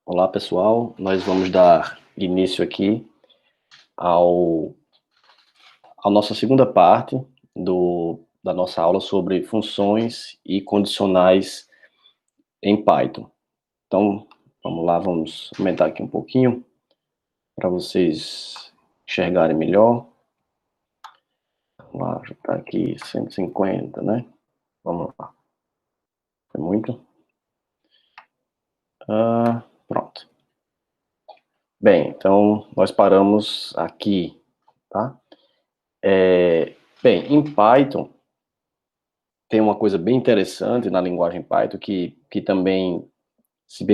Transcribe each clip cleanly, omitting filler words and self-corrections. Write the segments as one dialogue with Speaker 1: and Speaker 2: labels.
Speaker 1: Olá, pessoal. Nós vamos dar início aqui ao, à nossa segunda parte da nossa aula sobre funções e condicionais em Python. Então, vamos lá, vamos aumentar aqui um pouquinho para vocês enxergarem melhor. Vamos lá, já está aqui 150, né? Vamos lá. Foi muito? Pronto. Bem, então nós paramos aqui, tá? Bem, em Python tem uma coisa bem interessante na linguagem Python que também se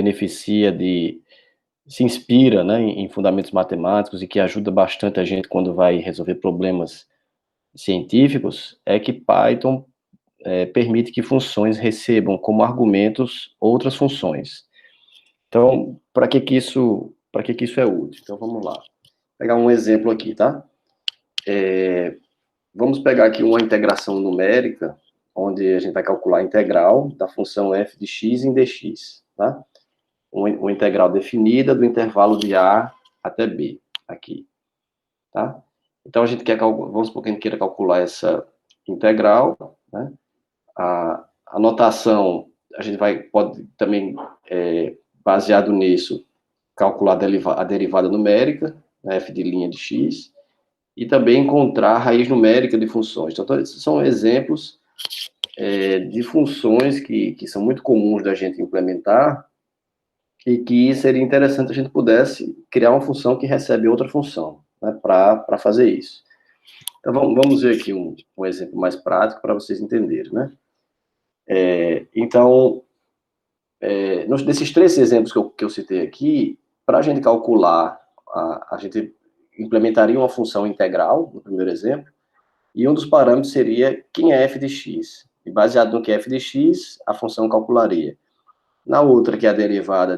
Speaker 1: inspira, né, em fundamentos matemáticos e que ajuda bastante a gente quando vai resolver problemas científicos, é que Python permite que funções recebam como argumentos outras funções. Então, para que isso é útil? Então, vamos lá. Vou pegar um exemplo aqui, tá? Vamos pegar aqui uma integração numérica, onde a gente vai calcular a integral da função f de x em dx, tá? Uma integral definida do intervalo de a até b, aqui, tá? Então, a gente quer vamos supor que a gente queira calcular essa integral, né? A notação, a gente pode também, baseado nisso, calcular a derivada numérica, né, f de linha de x, e também encontrar a raiz numérica de funções. Então, esses são exemplos de funções que são muito comuns da gente implementar e que seria interessante a gente pudesse criar uma função que recebe outra função, né, para fazer isso. Então, vamos ver aqui um exemplo mais prático para vocês entenderem, né? Então, desses três exemplos que eu citei aqui, para a gente calcular, a gente implementaria uma função integral, no primeiro exemplo, e um dos parâmetros seria quem é f de x. E baseado no que é f de x, a função calcularia. Na outra, que é a derivada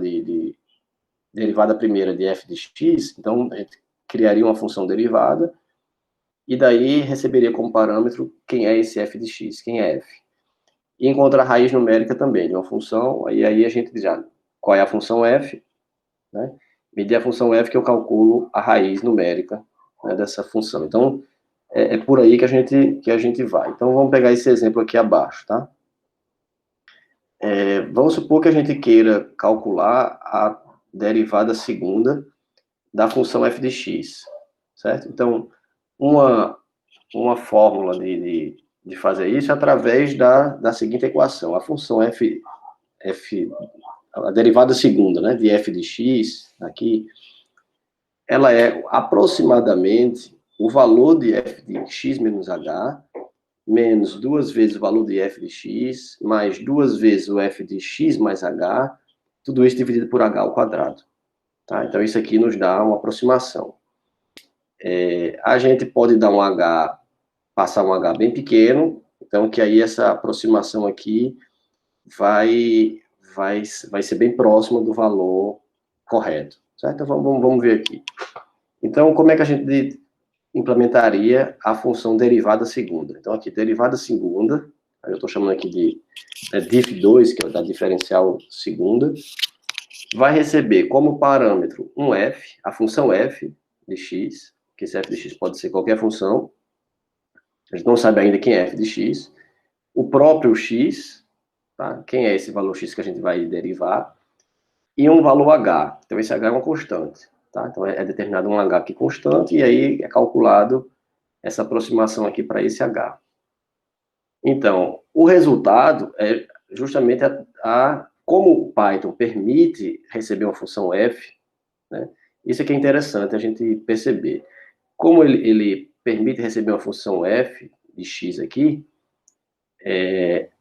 Speaker 1: primeira de f de x, então a gente criaria uma função derivada, e daí receberia como parâmetro quem é esse f de x, quem é f. E encontrar a raiz numérica também de uma função, e aí a gente diz, qual é a função f, né? Medir a função f que eu calculo a raiz numérica, né, dessa função. Então, é por aí que a gente vai. Então, vamos pegar esse exemplo aqui abaixo, tá? Vamos supor que a gente queira calcular a derivada segunda da função f de x, certo? Então, uma fórmula de fazer isso é através da seguinte equação. A função a derivada segunda, né, de f de x, aqui, ela é aproximadamente o valor de f de x menos h, menos 2 vezes o valor de f de x, mais 2 vezes o f de x mais h, tudo isso dividido por h ao quadrado. Tá? Então, isso aqui nos dá uma aproximação. A gente pode dar passar um h bem pequeno, então que aí essa aproximação aqui vai ser bem próxima do valor correto. Certo? Então, vamos ver aqui. Então, como é que a gente implementaria a função derivada segunda? Então, aqui, derivada segunda, eu estou chamando aqui de diff2, que é da diferencial segunda, vai receber como parâmetro um f, a função f de x, que esse f de x pode ser qualquer função, a gente não sabe ainda quem é f de x, o próprio x, tá? Quem é esse valor x que a gente vai derivar, e um valor h. Então, esse h é uma constante. Tá? Então, é determinado um h aqui constante, e aí é calculado essa aproximação aqui para esse h. Então, o resultado é justamente como o Python permite receber uma função f, né? Isso aqui é interessante a gente perceber. Como ele permite receber uma função f de x aqui,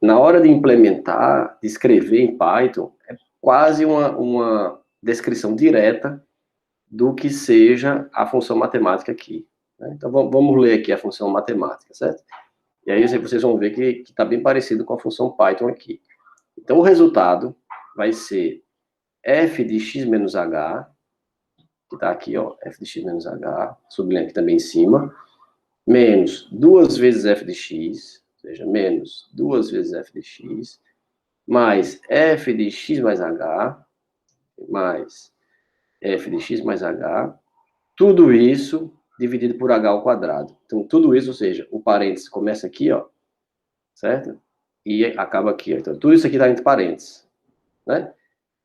Speaker 1: na hora de implementar, de escrever em Python, é quase uma descrição direta do que seja a função matemática aqui. Né? Então, vamos ler aqui a função matemática, certo? E aí vocês vão ver que está bem parecido com a função Python aqui. Então, o resultado vai ser f de x menos h, que está aqui, ó, f de x menos h, sublinha aqui também em cima, menos 2 vezes f de x, ou seja, menos 2 vezes f de x, mais f de x mais h, mais f de x mais h, tudo isso dividido por h ao quadrado. Então, tudo isso, ou seja, o parênteses começa aqui, ó, certo? E acaba aqui. Ó. Então, tudo isso aqui está entre parênteses, né?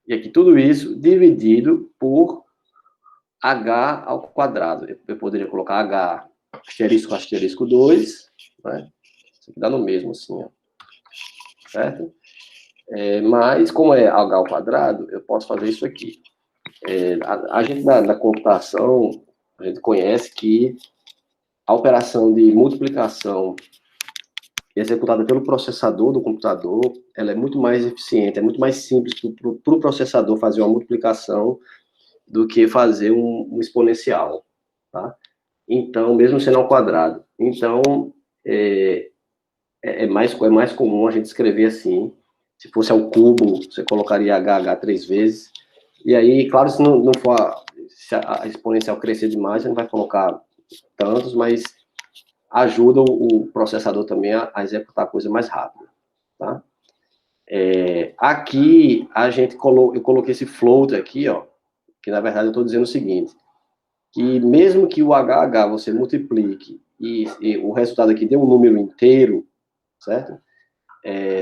Speaker 1: E aqui, tudo isso dividido por h ao quadrado. Eu poderia colocar h asterisco 2, né? Isso aqui dá no mesmo, assim, ó. Certo? Mas, como é h ao quadrado, eu posso fazer isso aqui. A gente, na computação, a gente conhece que a operação de multiplicação executada pelo processador do computador, ela é muito mais eficiente, é muito mais simples para o processador fazer uma multiplicação do que fazer um exponencial, tá? Então, mesmo sendo ao quadrado. Então, é mais comum a gente escrever assim. Se fosse ao cubo, você colocaria h 3 vezes. E aí, claro, se não for se a exponencial crescer demais, você não vai colocar tantos, mas ajuda o processador também a executar a coisa mais rápido, tá? Aqui, eu coloquei esse float aqui, ó, que na verdade eu estou dizendo o seguinte, que mesmo que o HH você multiplique e o resultado aqui dê um número inteiro, certo?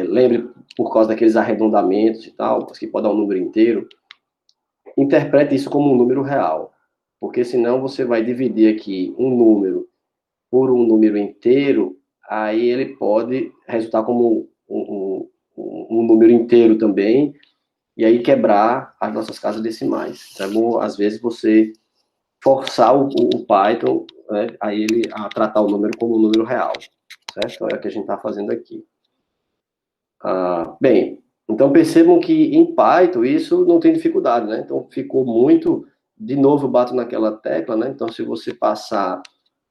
Speaker 1: Lembre, por causa daqueles arredondamentos e tal, que pode dar um número inteiro, interprete isso como um número real, porque senão você vai dividir aqui um número por um número inteiro, aí ele pode resultar como um número inteiro também, e aí quebrar as nossas casas decimais. Então é bom, às vezes, você forçar o Python, né, a ele a tratar o número como um número real, certo? Então é o que a gente está fazendo aqui. Bem, então percebam que em Python isso não tem dificuldade, né? Então ficou muito, de novo eu bato naquela tecla, né? Então se você passar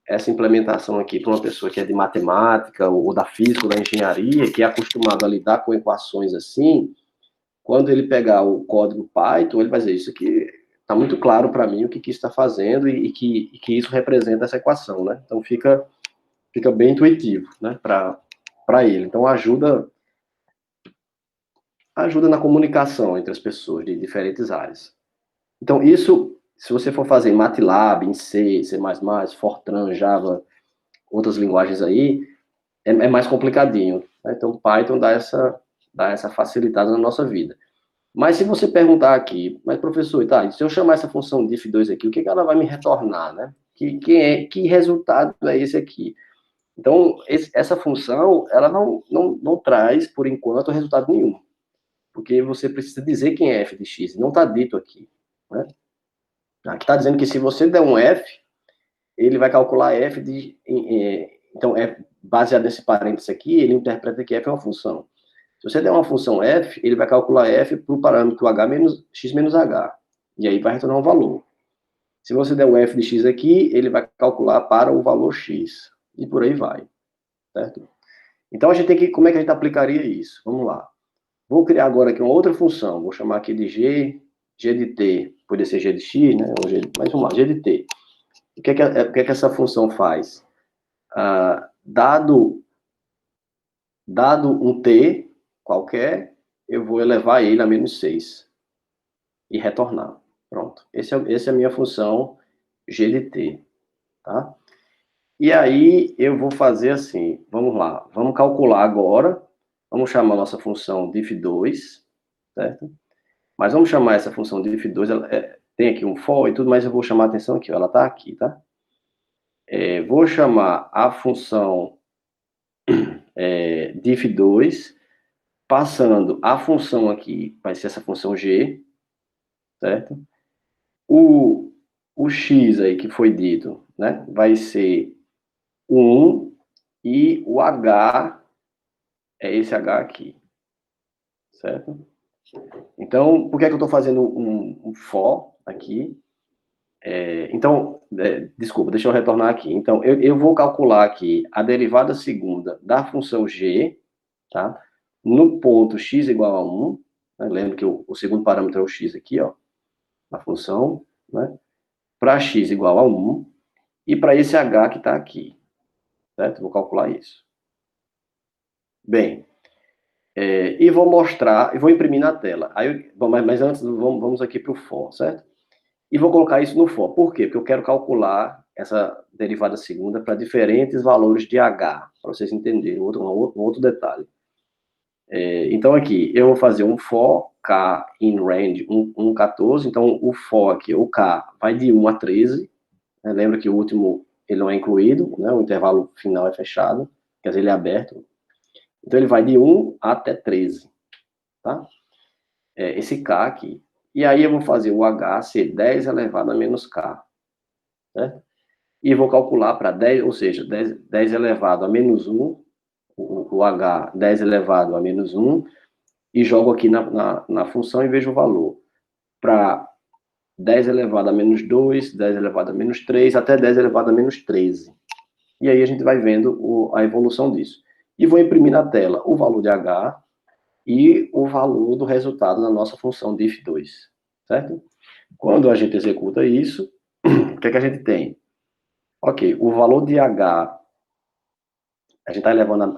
Speaker 1: essa implementação aqui para uma pessoa que é de matemática, ou da física, ou da engenharia, que é acostumado a lidar com equações assim, quando ele pegar o código Python, ele vai dizer, isso aqui está muito claro para mim o que está fazendo e que isso representa essa equação, né? Então fica bem intuitivo, né, para ele. Então ajuda na comunicação entre as pessoas de diferentes áreas. Então isso, se você for fazer em MATLAB, em C, C++, Fortran, Java, outras linguagens aí, é mais complicadinho. Né? Então, Python dá essa facilitada na nossa vida. Mas se você perguntar aqui, mas professor, tá, se eu chamar essa função diff2 aqui, o que ela vai me retornar, né? Que resultado é esse aqui? Então, essa função, ela não traz, por enquanto, resultado nenhum. Porque você precisa dizer quem é f de x, não está dito aqui. Né? Aqui está dizendo que se você der um f, ele vai calcular f de... então, baseado nesse parênteses aqui, ele interpreta que f é uma função. Se você der uma função f, ele vai calcular f para o parâmetro h menos, x menos h. E aí vai retornar um valor. Se você der um f de x aqui, ele vai calcular para o valor x. E por aí vai. Certo? Então, a gente tem que... Como é que a gente aplicaria isso? Vamos lá. Vou criar agora aqui uma outra função. Vou chamar aqui de g de t. Poderia ser g de x, né? Mas vamos lá, g de t. O que é que essa função faz? Dado um t qualquer, eu vou elevar ele a menos 6 e retornar. Pronto. Essa é a minha função g de t. Tá? E aí eu vou fazer assim, vamos lá, vamos calcular agora, vamos chamar a nossa função diff2, certo? Mas vamos chamar essa função diff2, tem aqui um for e tudo, mas eu vou chamar a atenção aqui, ó, ela está aqui, tá? Vou chamar a função diff2, passando a função aqui, vai ser essa função g, certo? O x aí que foi dito, né, vai ser 1, e o h é esse h aqui, certo? Então, por que é que eu estou fazendo um for aqui? Então, desculpa, deixa eu retornar aqui. Então, eu vou calcular aqui a derivada segunda da função g, tá? No ponto x igual a 1, né? Lembra que o segundo parâmetro é o x aqui, ó, a função, né? Para x igual a 1, e para esse h que está aqui, certo? Vou calcular isso. Bem, E vou mostrar, e vou imprimir na tela. Aí, bom, mas antes, vamos aqui para o for, certo? E vou colocar isso no for. Por quê? Porque eu quero calcular essa derivada segunda para diferentes valores de H, para vocês entenderem, um outro detalhe. Então, aqui, eu vou fazer um for K in range 14, então o for aqui, o K, vai de 1 a 13, né? Lembra que o último, ele não é incluído, né? O intervalo final é fechado, quer dizer, ele é aberto. Então, ele vai de 1 até 13, tá? Esse K aqui. E aí, eu vou fazer o H ser 10 elevado a menos K, né? E vou calcular para 10, ou seja, 10 elevado a menos 1, o H 10 elevado a menos 1, e jogo aqui na função e vejo o valor. Para 10 elevado a menos 2, 10 elevado a menos 3, até 10 elevado a menos 13. E aí a gente vai vendo a evolução disso. E vou imprimir na tela o valor de H e o valor do resultado da nossa função diff2, certo? Quando a gente executa isso, o que é que a gente tem? Ok, o valor de H, a gente está elevando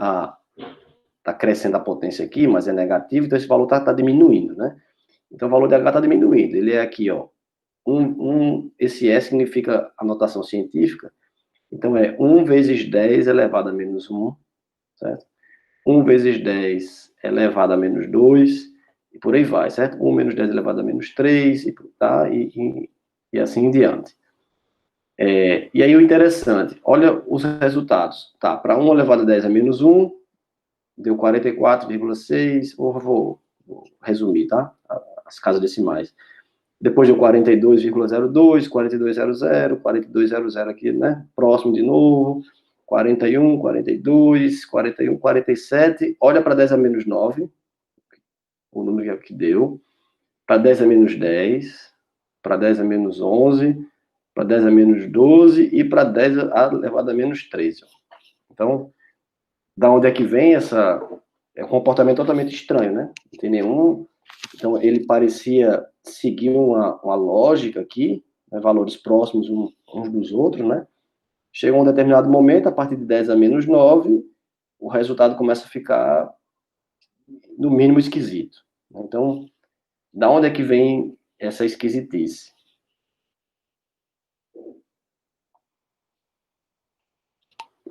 Speaker 1: está crescendo a potência aqui, mas é negativo, então esse valor está diminuindo, né? Então o valor de H está diminuindo, ele é aqui, ó, esse E significa a notação científica, então é 1 vezes 10 elevado a menos 1, certo? 1 vezes 10 elevado a menos 2, e por aí vai, certo? 1 menos 10 elevado a menos 3, e assim em diante. E aí o interessante, olha os resultados, tá? Para 1 elevado a 10 a menos 1, deu 44,6, vou resumir, tá? As casas decimais. Depois deu 42,02, 42,00, 42,00 aqui, né? Próximo de novo, 41, 42, 41, 47. Olha para 10 a menos 9, o número que deu. Para 10 a menos 10, para 10 a menos 11, para 10 a menos 12 e para 10 elevado a menos 13. Então, da onde é que vem essa... É um comportamento totalmente estranho, né? Não tem nenhum... Então, ele parecia seguir uma lógica aqui, né? Valores próximos uns dos outros, né? Chega a um determinado momento, a partir de 10 a menos 9, o resultado começa a ficar, no mínimo, esquisito. Então, da onde é que vem essa esquisitice?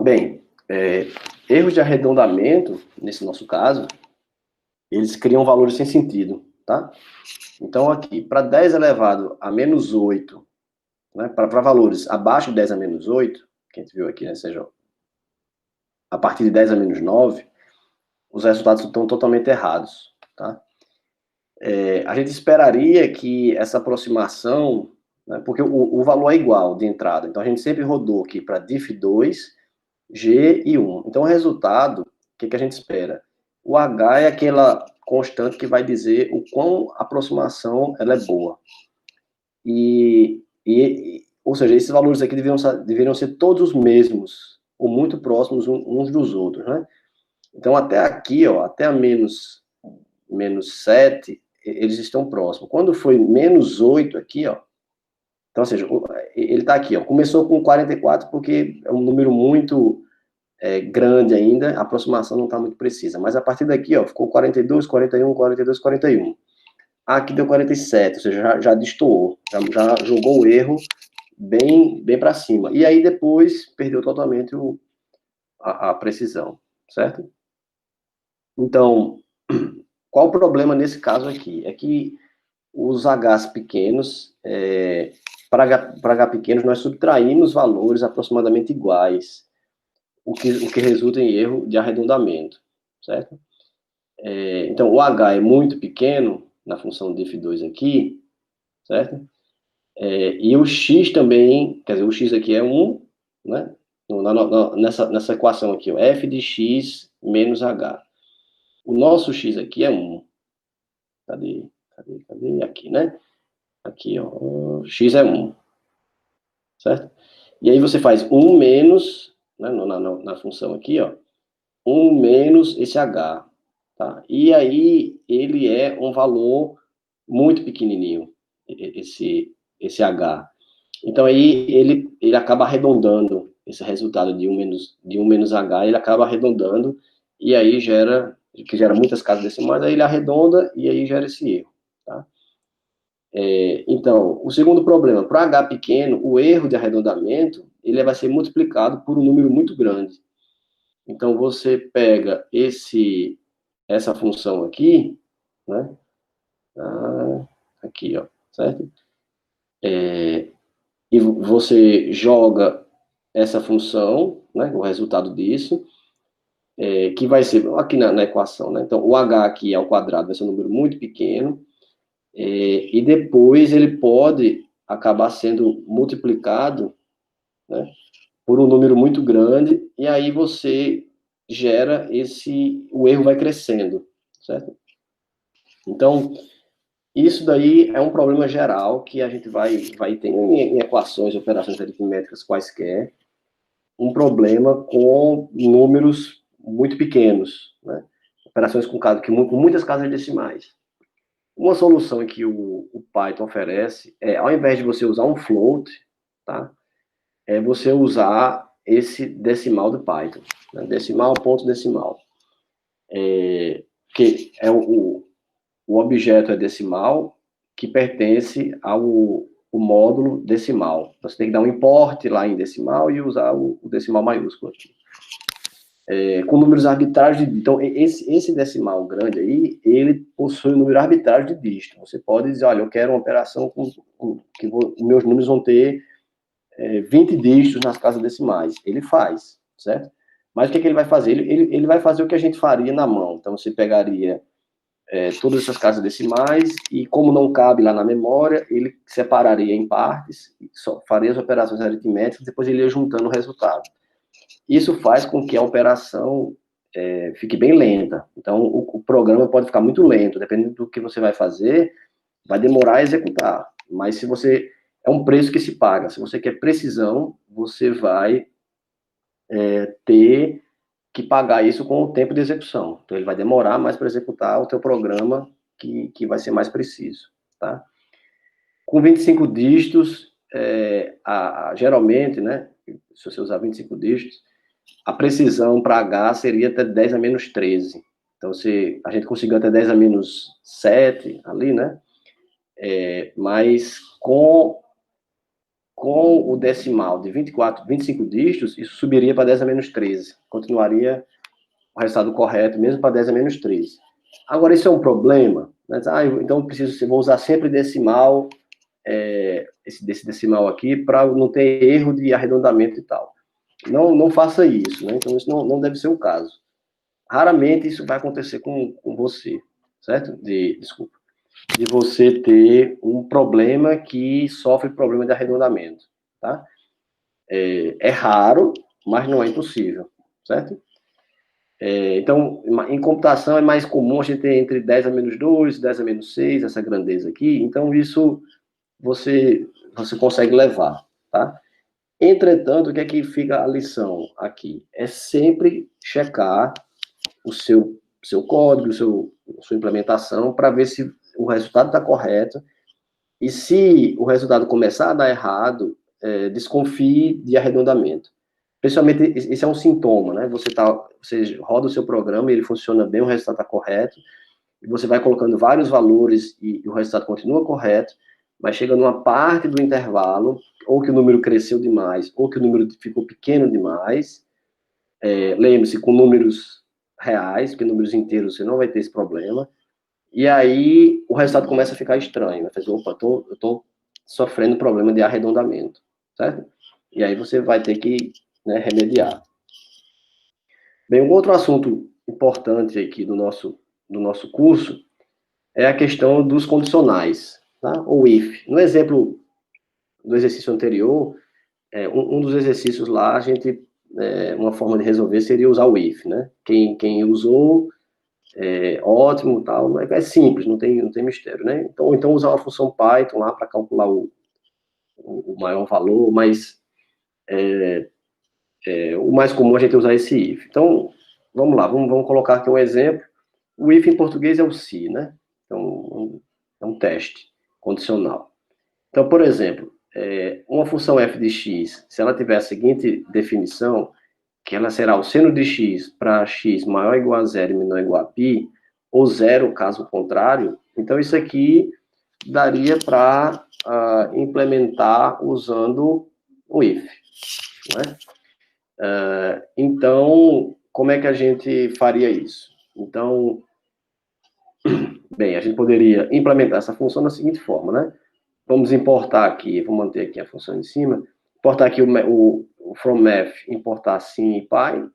Speaker 1: Bem, erros de arredondamento, nesse nosso caso, eles criam valores sem sentido, tá? Então, aqui, para 10 elevado a menos 8, né, para valores abaixo de 10 a menos 8, que a gente viu aqui, né, seja, a partir de 10 a menos 9, os resultados estão totalmente errados, tá? A gente esperaria que essa aproximação, né, porque o valor é igual de entrada, então a gente sempre rodou aqui para diff2, G e 1. Então, o resultado, o que a gente espera? O H é aquela constante que vai dizer o quão a aproximação ela é boa. Ou seja, esses valores aqui deveriam ser todos os mesmos, ou muito próximos uns dos outros, né? Então, até aqui, ó, até a menos 7, eles estão próximos. Quando foi menos 8 aqui, ó, então, ou seja, ele está aqui, ó, começou com 44 porque é um número muito grande ainda, a aproximação não está muito precisa, mas a partir daqui, ó, ficou 42, 41, 42, 41. Aqui deu 47, ou seja, já destoou, já jogou o erro bem para cima. E aí depois perdeu totalmente a precisão, certo? Então, qual o problema nesse caso aqui? É que os Hs pequenos, para H pequenos, nós subtraímos valores aproximadamente iguais, o que resulta em erro de arredondamento, certo? Então, o H é muito pequeno, na função diff2 aqui, certo? E o X também, quer dizer, o X aqui é 1, né? Nessa equação aqui, ó, f de x menos h. O nosso x aqui é 1. Cadê? Aqui, né? Aqui, ó, x é 1, certo? E aí você faz 1 menos, né, na função aqui, ó, 1 menos esse h, tá? E aí ele é um valor muito pequenininho, esse h. Então aí ele acaba arredondando esse resultado de 1 menos h, ele acaba arredondando e aí gera que gera muitas casas decimais, aí ele arredonda e aí gera esse erro, tá? Então, o segundo problema, para H pequeno, o erro de arredondamento, ele vai ser multiplicado por um número muito grande. Então, você pega essa função aqui, né? Aqui, ó, certo? E você joga essa função, né, o resultado disso, que vai ser, aqui na equação, né? Então, o H aqui ao quadrado vai ser um número muito pequeno, e depois ele pode acabar sendo multiplicado, né, por um número muito grande, e aí você gera o erro vai crescendo, certo? Então, isso daí é um problema geral que a gente vai ter em equações, operações aritméticas quaisquer, um problema com números muito pequenos, né? Operações com muitas casas decimais. Uma solução que o Python oferece ao invés de você usar um float, tá? É você usar esse decimal do Python, né? Decimal, ponto decimal. Que é o objeto é decimal que pertence ao módulo decimal. Você tem que dar um import lá em decimal e usar o decimal maiúsculo aqui. Com números arbitrários de dígito. Então, esse decimal grande aí, ele possui um número arbitrário de dígito. Você pode dizer, olha, eu quero uma operação que meus números vão ter 20 dígitos nas casas decimais. Ele faz, certo? Mas o que ele vai fazer? Ele vai fazer o que a gente faria na mão. Então, você pegaria todas essas casas decimais e, como não cabe lá na memória, ele separaria em partes, faria as operações aritméticas, depois ele ia juntando o resultado. Isso faz com que a operação fique bem lenta. Então, o programa pode ficar muito lento, dependendo do que você vai fazer, vai demorar a executar. Mas se você... É um preço que se paga. Se você quer precisão, você vai ter que pagar isso com o tempo de execução. Então, ele vai demorar mais para executar o teu programa, que vai ser mais preciso, tá? Com 25 dígitos, geralmente, né, se você usar 25 dígitos, a precisão para H seria até 10 a menos 13. Então, se a gente conseguiu até 10 a menos 7 ali, né? Mas com o decimal de 25 dígitos, isso subiria para 10 a menos 13. Continuaria o resultado correto, mesmo para 10 a menos 13. Agora, isso é um problema? Né? Então, vou usar sempre decimal, esse decimal aqui, para não ter erro de arredondamento e tal. Não faça isso, né? Então, isso não deve ser o caso. Raramente isso vai acontecer com você, certo? Desculpa. De você ter um problema que sofre problema de arredondamento, tá? É raro, mas não é impossível, certo? Então, em computação é mais comum a gente ter entre 10 a menos 2, 10 a menos 6, essa grandeza aqui. Então, isso você consegue levar, tá? Entretanto, o que é que fica a lição aqui? É sempre checar o seu código, sua implementação, para ver se o resultado está correto. E se o resultado começar a dar errado, desconfie de arredondamento. Principalmente, esse é um sintoma, né? Você roda o seu programa, ele funciona bem, o resultado está correto, e você vai colocando vários valores e o resultado continua correto, mas chega numa parte do intervalo, ou que o número cresceu demais, ou que o número ficou pequeno demais. Lembre-se, com números reais, porque números inteiros você não vai ter esse problema, e aí o resultado começa a ficar estranho. Né? Opa, eu estou sofrendo problema de arredondamento, certo? E aí você vai ter que, né, remediar. Bem, um outro assunto importante aqui do nosso curso é a questão dos condicionais, tá? Ou if. No exemplo do exercício anterior, um dos exercícios lá, uma forma de resolver seria usar o if, né? Quem usou, ótimo, tal, é simples, não tem mistério, né? Então usar uma função Python lá para calcular o maior valor, mas o mais comum a gente usar esse if. Então, vamos lá, vamos colocar aqui um exemplo. O if em português é o se, né? Então, é um teste condicional. Então, por exemplo, uma função f de x, se ela tiver a seguinte definição, que ela será o seno de x para x maior ou igual a zero e menor ou igual a π, ou zero, caso contrário, então isso aqui daria para implementar usando o if. Né? Então, como é que a gente faria isso? Então, bem, a gente poderia implementar essa função da seguinte forma, né? Vamos importar aqui, vou manter aqui a função em cima, importar aqui o from math, importar sim e pi,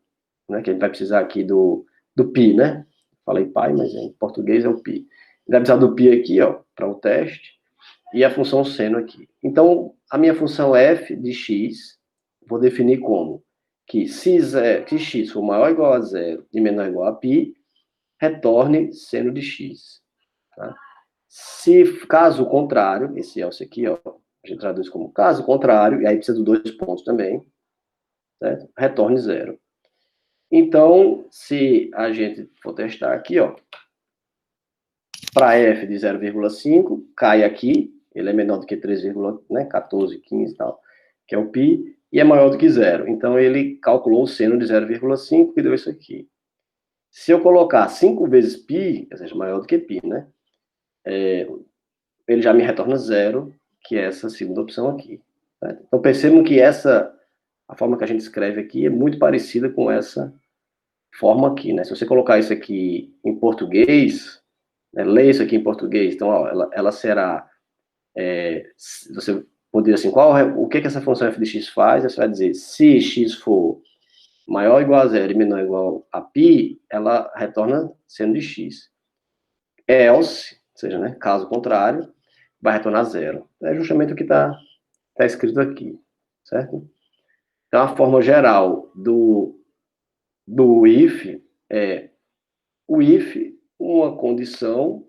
Speaker 1: né? Que a gente vai precisar aqui do pi, né? Falei pi, mas em português é o pi. Vai precisar do pi aqui, ó, para o teste, e a função seno aqui. Então, a minha função f de x, vou definir como que se x for maior ou igual a zero e menor ou igual a π, retorne seno de x. Tá? Se caso contrário, esse else aqui, ó, a gente traduz como caso contrário, e aí precisa de 2 pontos também, certo? Retorne zero. Então, se a gente for testar aqui, ó, para f de 0,5, cai aqui, ele é menor do que 3,14, 15 e tal, que é o π, e é maior do que zero. Então, ele calculou o seno de 0,5, que deu isso aqui. Se eu colocar 5 vezes π, ou seja, maior do que π, né? Ele já me retorna zero, que é essa segunda opção aqui. Certo? Então, percebam que a forma que a gente escreve aqui é muito parecida com essa forma aqui, né? Se você colocar isso aqui em português, né, ler isso aqui em português, então, ó, ela será, você poderia assim, o que essa função f de x faz? Você vai dizer, se x for maior ou igual a zero e menor ou igual a π, ela retorna seno de x. Else, ou seja, né, caso contrário, vai retornar zero. É justamente o que está escrito aqui, certo? Então, a forma geral do if é o if, uma condição,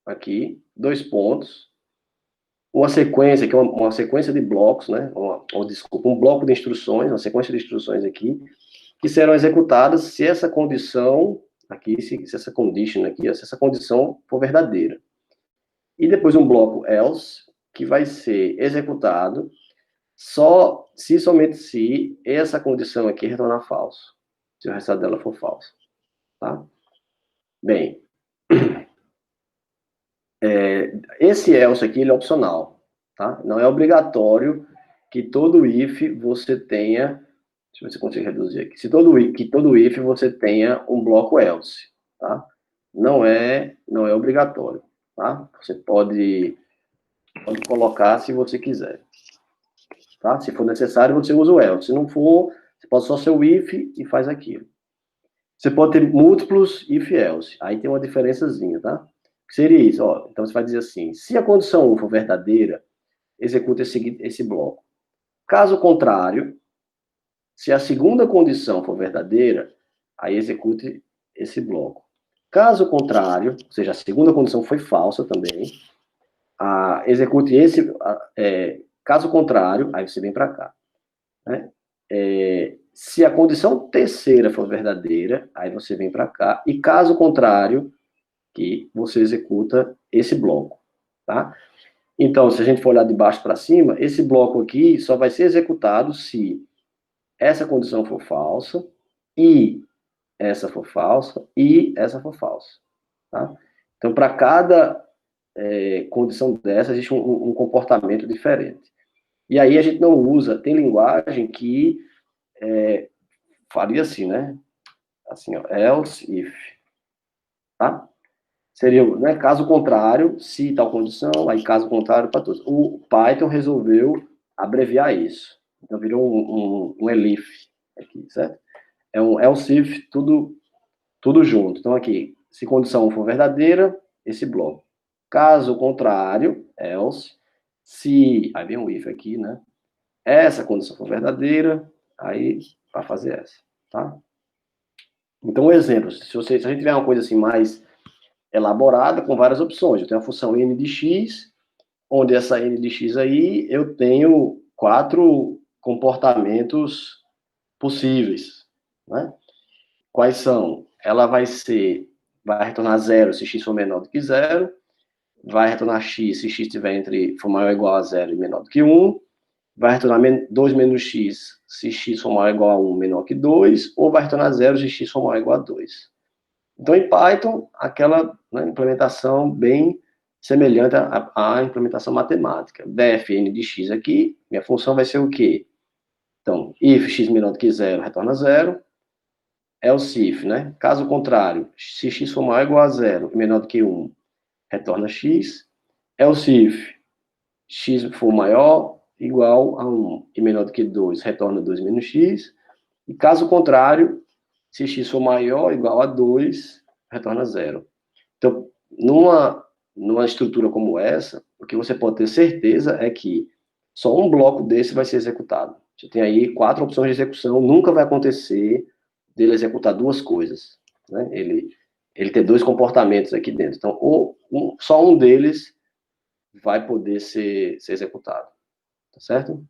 Speaker 1: aqui, 2 pontos, uma sequência, que é uma sequência de blocos, né? Desculpa, um bloco de instruções, uma sequência de instruções aqui, que serão executadas se essa condição, aqui, se essa condition aqui, se essa condição for verdadeira. E depois um bloco else, que vai ser executado somente se essa condição aqui retornar falso. Se o resultado dela for falso. Tá? Bem, esse else aqui ele é opcional. Tá? Não é obrigatório que todo if você tenha... Deixa eu ver se eu consigo reduzir aqui. Que todo if você tenha um bloco else. Tá? Não é obrigatório. Tá? Você pode colocar se você quiser. Tá? Se for necessário, você usa o else. Se não for, você pode só ser o if e faz aquilo. Você pode ter múltiplos if else. Aí tem uma diferençazinha, tá? O que seria isso? Ó, então você vai dizer assim, se a condição 1 for verdadeira, executa esse bloco. Caso contrário, se a segunda condição for verdadeira, aí execute esse bloco. Caso contrário, ou seja, a segunda condição foi falsa também, execute esse... caso contrário, aí você vem para cá. Né? Se a condição terceira for verdadeira, aí você vem para cá. E caso contrário, que você executa esse bloco. Tá? Então, se a gente for olhar de baixo para cima, esse bloco aqui só vai ser executado se essa condição for falsa, e essa for falsa, e essa for falsa. Tá? Então, para cada condição dessa, existe um comportamento diferente. E aí a gente não usa, tem linguagem que faria assim, né? Assim, ó, else if. Tá? Seria, né, caso contrário, se tal condição, aí caso contrário para todos. O Python resolveu abreviar isso. Então virou um elif aqui, certo? É um else if, tudo junto. Então aqui, se condição for verdadeira, esse bloco. Caso contrário, else, se, aí vem um if aqui, né? Essa condição for verdadeira, aí vai fazer essa, tá? Então, um exemplo, se a gente tiver uma coisa assim mais elaborada, com várias opções, eu tenho a função n de x, onde essa n de x aí, eu tenho 4 comportamentos possíveis, né? Quais são? Ela vai retornar 0 se x for menor do que 0, vai retornar x se x for maior ou igual a 0 e menor do que 1, vai retornar 2 menos x, se x for maior ou igual a 1, menor que 2, ou vai retornar 0 se x for maior ou igual a 2. Então, em Python, aquela, né, implementação bem semelhante à implementação matemática. Def n de x aqui, minha função vai ser o quê? Então, if x menor do que 0, retorna 0. Else if, né? Caso contrário, se x for maior ou igual a 0 e menor do que 1, retorna x. Else if x for maior igual a 1 e menor do que 2, retorna 2 menos x. E caso contrário, se x for maior ou igual a 2, retorna 0. Então, numa estrutura como essa, o que você pode ter certeza é que só um bloco desse vai ser executado. Você tem aí 4 opções de execução, nunca vai acontecer dele executar 2 coisas. Né? Ele tem 2 comportamentos aqui dentro. Então, só um deles vai poder ser executado. Tá certo?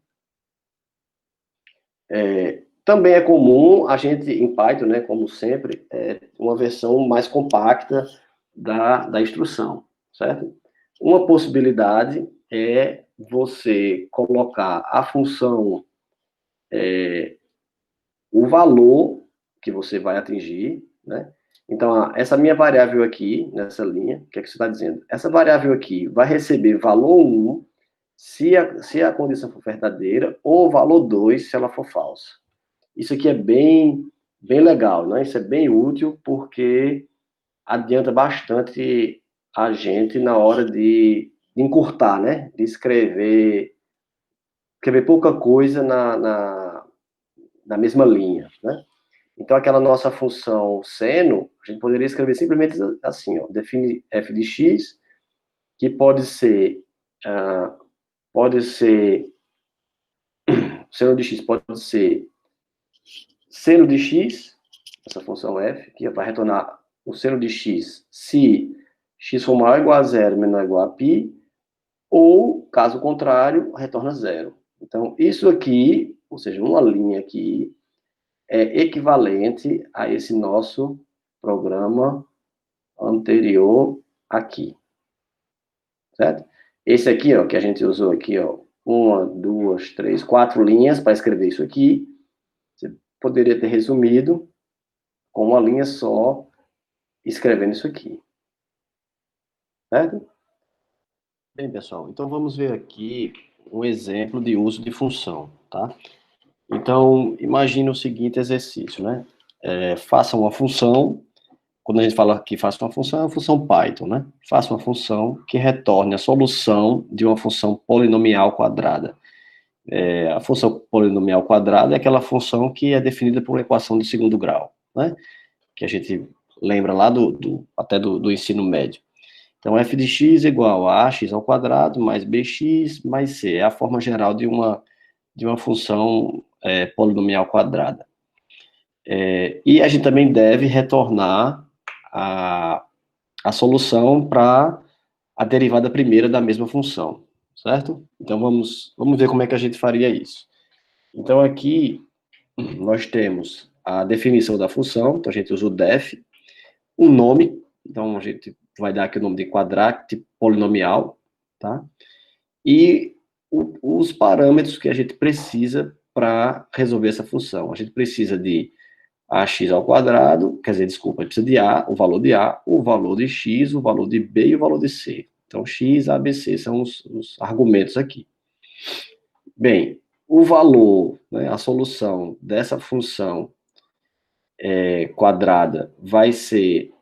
Speaker 1: Também é comum a gente, em Python, né, como sempre, uma versão mais compacta da instrução, certo? Uma possibilidade é você colocar a função, o valor que você vai atingir, né? Então, essa minha variável aqui, nessa linha, o que é que você está dizendo? Essa variável aqui vai receber valor 1 se a condição for verdadeira, ou valor 2 se ela for falsa. Isso aqui é bem legal, né? Isso é bem útil, porque adianta bastante a gente na hora de encurtar, né? De escrever pouca coisa na mesma linha, né? Então, aquela nossa função seno, a gente poderia escrever simplesmente assim, ó, define f de x, que pode ser seno de x pode ser seno de x, essa função f, que vai retornar o seno de x se x for maior ou igual a 0, menor ou igual a π, ou, caso contrário, retorna 0. Então, isso aqui, ou seja, uma linha aqui, é equivalente a esse nosso programa anterior aqui. Certo? Esse aqui, ó, que a gente usou aqui, ó, 1, 2, 3, 4 linhas para escrever isso aqui, você poderia ter resumido com uma linha só, escrevendo isso aqui. Certo? Bem, pessoal, então vamos ver aqui um exemplo de uso de função, tá? Então, imagine o seguinte exercício, né? Faça uma função, quando a gente fala que faça uma função, é uma função Python, né? Faça uma função que retorne a solução de uma função polinomial quadrada. A função polinomial quadrada é aquela função que é definida por uma equação de segundo grau, né? Que a gente lembra lá até do ensino médio. Então, f de x igual a ax ao quadrado mais bx mais c. É a forma geral de uma função polinomial quadrada. E a gente também deve retornar a solução para a derivada primeira da mesma função, certo? Então, vamos ver como é que a gente faria isso. Então, aqui, nós temos a definição da função, então a gente usa o def, o nome, então a gente vai dar aqui o nome de quadratic polinomial, tá? E os parâmetros que a gente precisa para resolver essa função. A gente precisa de ax ao quadrado, quer dizer, desculpa, a gente precisa de a, o valor de a, o valor de x, o valor de b e o valor de c. Então, x, a, b, c são os argumentos aqui. Bem, o valor, né, a solução dessa função quadrada vai ser,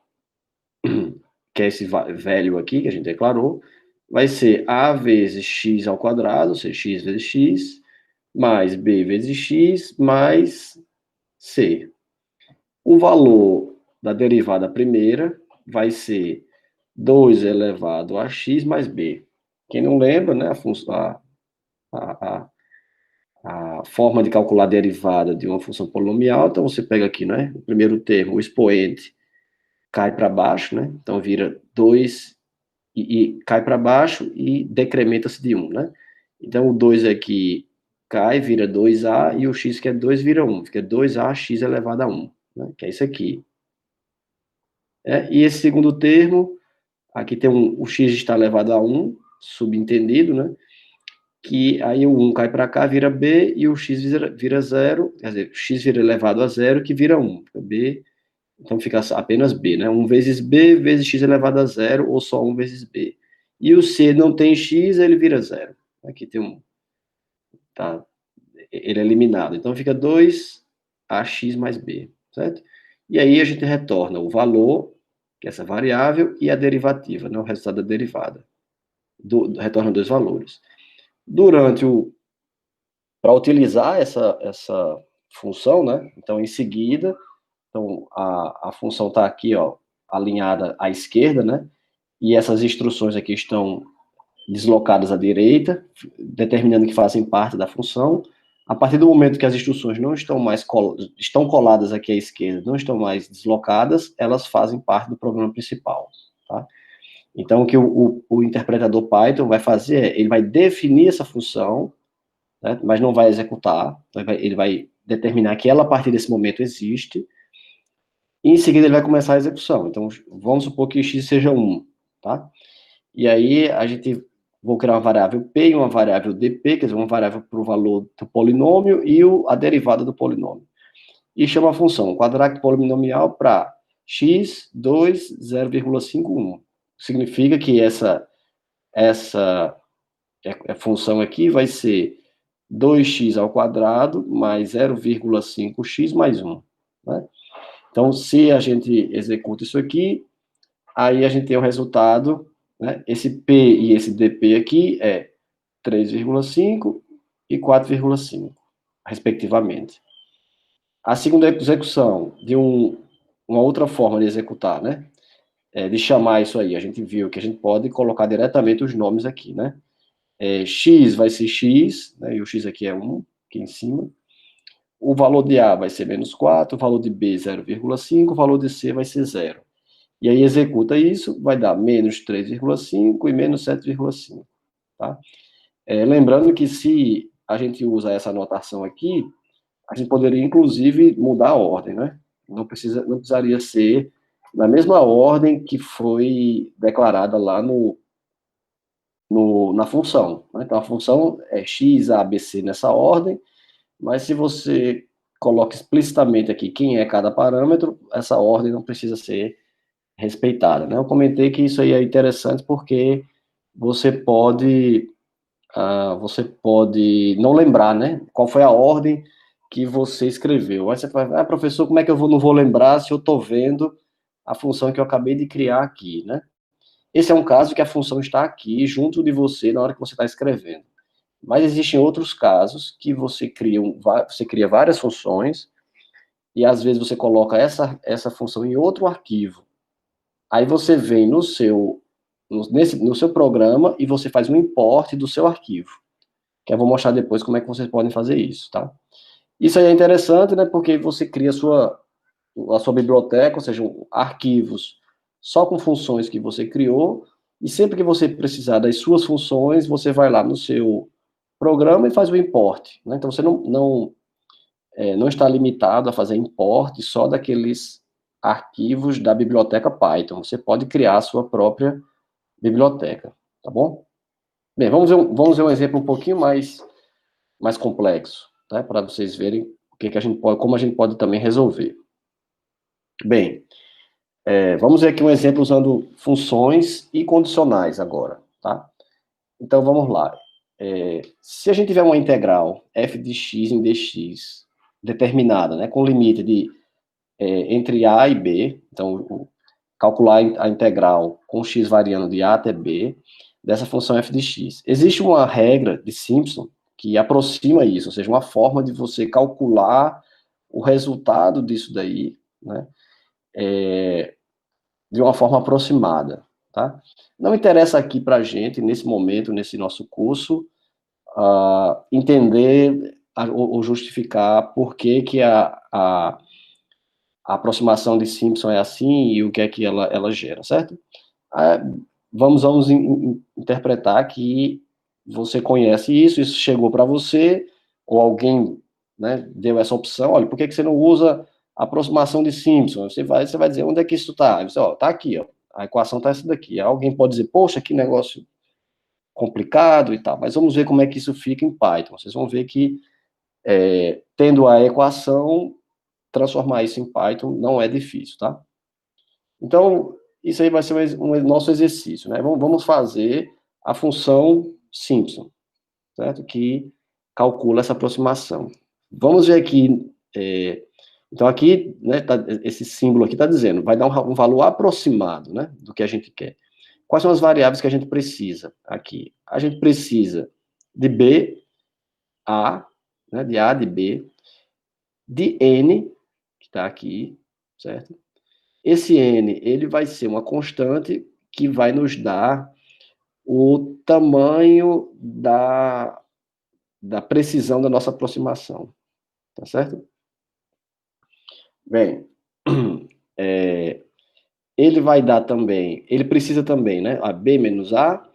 Speaker 1: que é esse velho aqui que a gente declarou, vai ser a vezes x ao quadrado, ou seja, x vezes x, mais b vezes x, mais c. O valor da derivada primeira vai ser 2 elevado a x mais b. Quem não lembra, né, a forma de calcular a derivada de uma função polinomial, então você pega aqui, né, o primeiro termo, o expoente cai para baixo, né, então vira 2 e cai para baixo e decrementa-se de 1, né? Então o 2 aqui cai, vira 2a, e o x que é 2 vira 1, fica 2ax elevado a 1, né, que é isso aqui. E esse segundo termo, aqui tem o x está elevado a 1, subentendido, né? que aí o 1 cai para cá, vira B, e o x vira 0, quer dizer, x vira elevado a 0, que vira 1. B, então fica apenas B, né? 1 vezes B vezes x elevado a 0, ou só 1 vezes B. E o C não tem x, ele vira 0. Aqui tem um, tá? Ele é eliminado. Então fica 2ax mais B, certo? E aí a gente retorna o valor, que é essa variável, e a derivativa, né? O resultado da derivada. Retorna dois valores. Para utilizar essa função, né? Então, em seguida, então, a função está aqui, ó, alinhada à esquerda, né? E essas instruções aqui estão deslocadas à direita, determinando que fazem parte da função. A partir do momento que as instruções não estão mais estão coladas aqui à esquerda, não estão mais deslocadas, elas fazem parte do programa principal, tá? Então, o que o interpretador Python vai fazer é, ele vai definir essa função, né, mas não vai executar, então ele vai determinar que ela, a partir desse momento, existe, e em seguida ele vai começar a execução. Então, vamos supor que x seja 1, tá? E aí, vou criar uma variável p e uma variável dp, quer dizer, uma variável para o valor do polinômio e a derivada do polinômio. E chama a função quadrado polinomial para x 2, 0,51. Significa que essa função aqui vai ser 2x ao quadrado mais 0,5x mais 1. Né? Então, se a gente executa isso aqui, aí a gente tem o resultado, né? Esse P e esse DP aqui é 3,5 e 4,5, respectivamente. A segunda execução de uma outra forma de executar, né? De chamar isso aí, a gente viu que a gente pode colocar diretamente os nomes aqui, né? X vai ser X, né? E o X aqui é 1, aqui em cima. O valor de A vai ser menos 4, o valor de B 0,5, o valor de C vai ser 0. E aí executa isso, vai dar menos 3,5 e menos 7,5, tá? Lembrando que se a gente usa essa anotação aqui, a gente poderia, inclusive, mudar a ordem, né? Não precisaria ser na mesma ordem que foi declarada lá na função. Né? Então, a função é x, a, b, c nessa ordem, mas se você coloca explicitamente aqui quem é cada parâmetro, essa ordem não precisa ser respeitada. Né? Eu comentei que isso aí é interessante porque você pode não lembrar, né? Qual foi a ordem que você escreveu. Aí você vai, professor, como é que eu não vou lembrar se eu estou vendo a função que eu acabei de criar aqui, né? Esse é um caso que a função está aqui, junto de você, na hora que você está escrevendo. Mas existem outros casos que você cria várias funções, e às vezes você coloca essa função em outro arquivo. Aí você vem no seu programa e você faz um import do seu arquivo. Que eu vou mostrar depois como é que vocês podem fazer isso, tá? Isso aí é interessante, né, porque você cria a sua biblioteca, ou seja, arquivos só com funções que você criou, e sempre que você precisar das suas funções, você vai lá no seu programa e faz o import, né? Então você não está limitado a fazer import só daqueles arquivos da biblioteca Python, você pode criar a sua própria biblioteca, tá bom? Bem, vamos ver um exemplo um pouquinho mais complexo, tá? Para vocês verem como a gente pode também resolver. Bem, vamos ver aqui um exemplo usando funções e condicionais agora, tá? Então, vamos lá. Se a gente tiver uma integral f de x em dx determinada, né, com limite entre a e b, então, calcular a integral com x variando de a até b, dessa função f de x. Existe uma regra de Simpson que aproxima isso, ou seja, uma forma de você calcular o resultado disso daí, né, de uma forma aproximada, tá? Não interessa aqui para a gente, nesse momento, nesse nosso curso, entender ou justificar por que a aproximação de Simpson é assim e o que é que ela gera, certo? Vamos interpretar que você conhece isso chegou para você, ou alguém, né, deu essa opção, olha, por que você não usa a aproximação de Simpson? Você vai dizer, onde é que isso está? Você, está aqui, ó, a equação está essa daqui. Alguém pode dizer, poxa, que negócio complicado e tal, mas vamos ver como é que isso fica em Python. Vocês vão ver que, tendo a equação, transformar isso em Python não é difícil, tá? Então, isso aí vai ser um nosso exercício, né? Vamos fazer a função Simpson, certo? Que calcula essa aproximação. Vamos ver aqui, então aqui, né, esse símbolo aqui está dizendo, vai dar um valor aproximado, né, do que a gente quer. Quais são as variáveis que a gente precisa aqui? A gente precisa de B, A, né, de A, de B, de N, que está aqui, certo? Esse N, ele vai ser uma constante que vai nos dar o tamanho da precisão da nossa aproximação, tá certo? Bem, ele vai dar também, ele precisa também, né, a B menos A,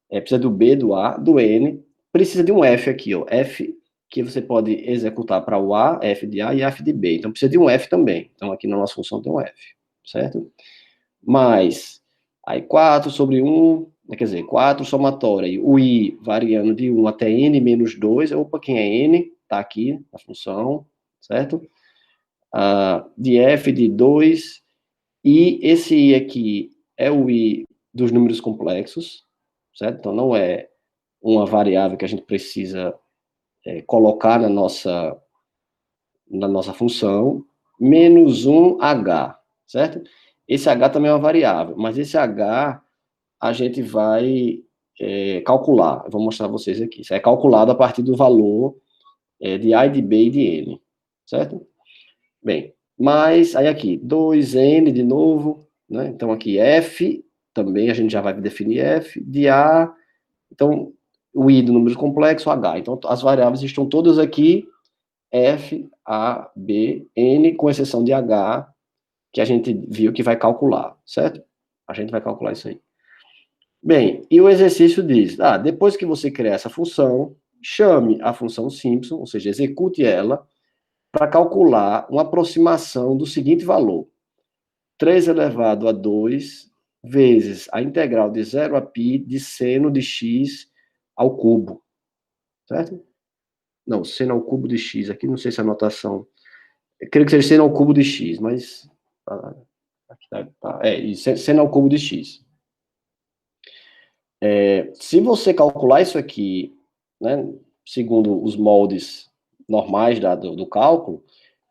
Speaker 1: precisa do B, do A, do N, precisa de um F aqui, ó, F, que você pode executar para o A, F de A e F de B, então precisa de um F também, então aqui na nossa função tem um F, certo? Mais, aí 4 sobre 1, quer dizer, 4 somatória, e o I variando de 1 até N menos 2, opa, quem é N? Tá aqui na função, certo? De F de 2, e esse I aqui é o I dos números complexos, certo? Então, não é uma variável que a gente precisa colocar na nossa função, menos 1H, certo? Esse H também é uma variável, mas esse H a gente vai calcular. Eu vou mostrar a vocês aqui. Isso é calculado a partir do valor de A, de B e de N, certo? Bem, mas aí aqui, 2N de novo, né? Então aqui F, também a gente já vai definir F, de A, então o I do número complexo, H. Então as variáveis estão todas aqui, F, A, B, N, com exceção de H, que a gente viu que vai calcular, certo? A gente vai calcular isso aí. Bem, e o exercício diz, depois que você criar essa função, chame a função Simpson, ou seja, execute ela, para calcular uma aproximação do seguinte valor: 3 elevado a 2 vezes a integral de 0 a π de seno de x ao cubo, certo? Não, seno ao cubo de x, aqui não sei se é a notação, eu creio que seja seno ao cubo de x, mas aqui tá, seno ao cubo de x. Se você calcular isso aqui, né, segundo os moldes normais do cálculo,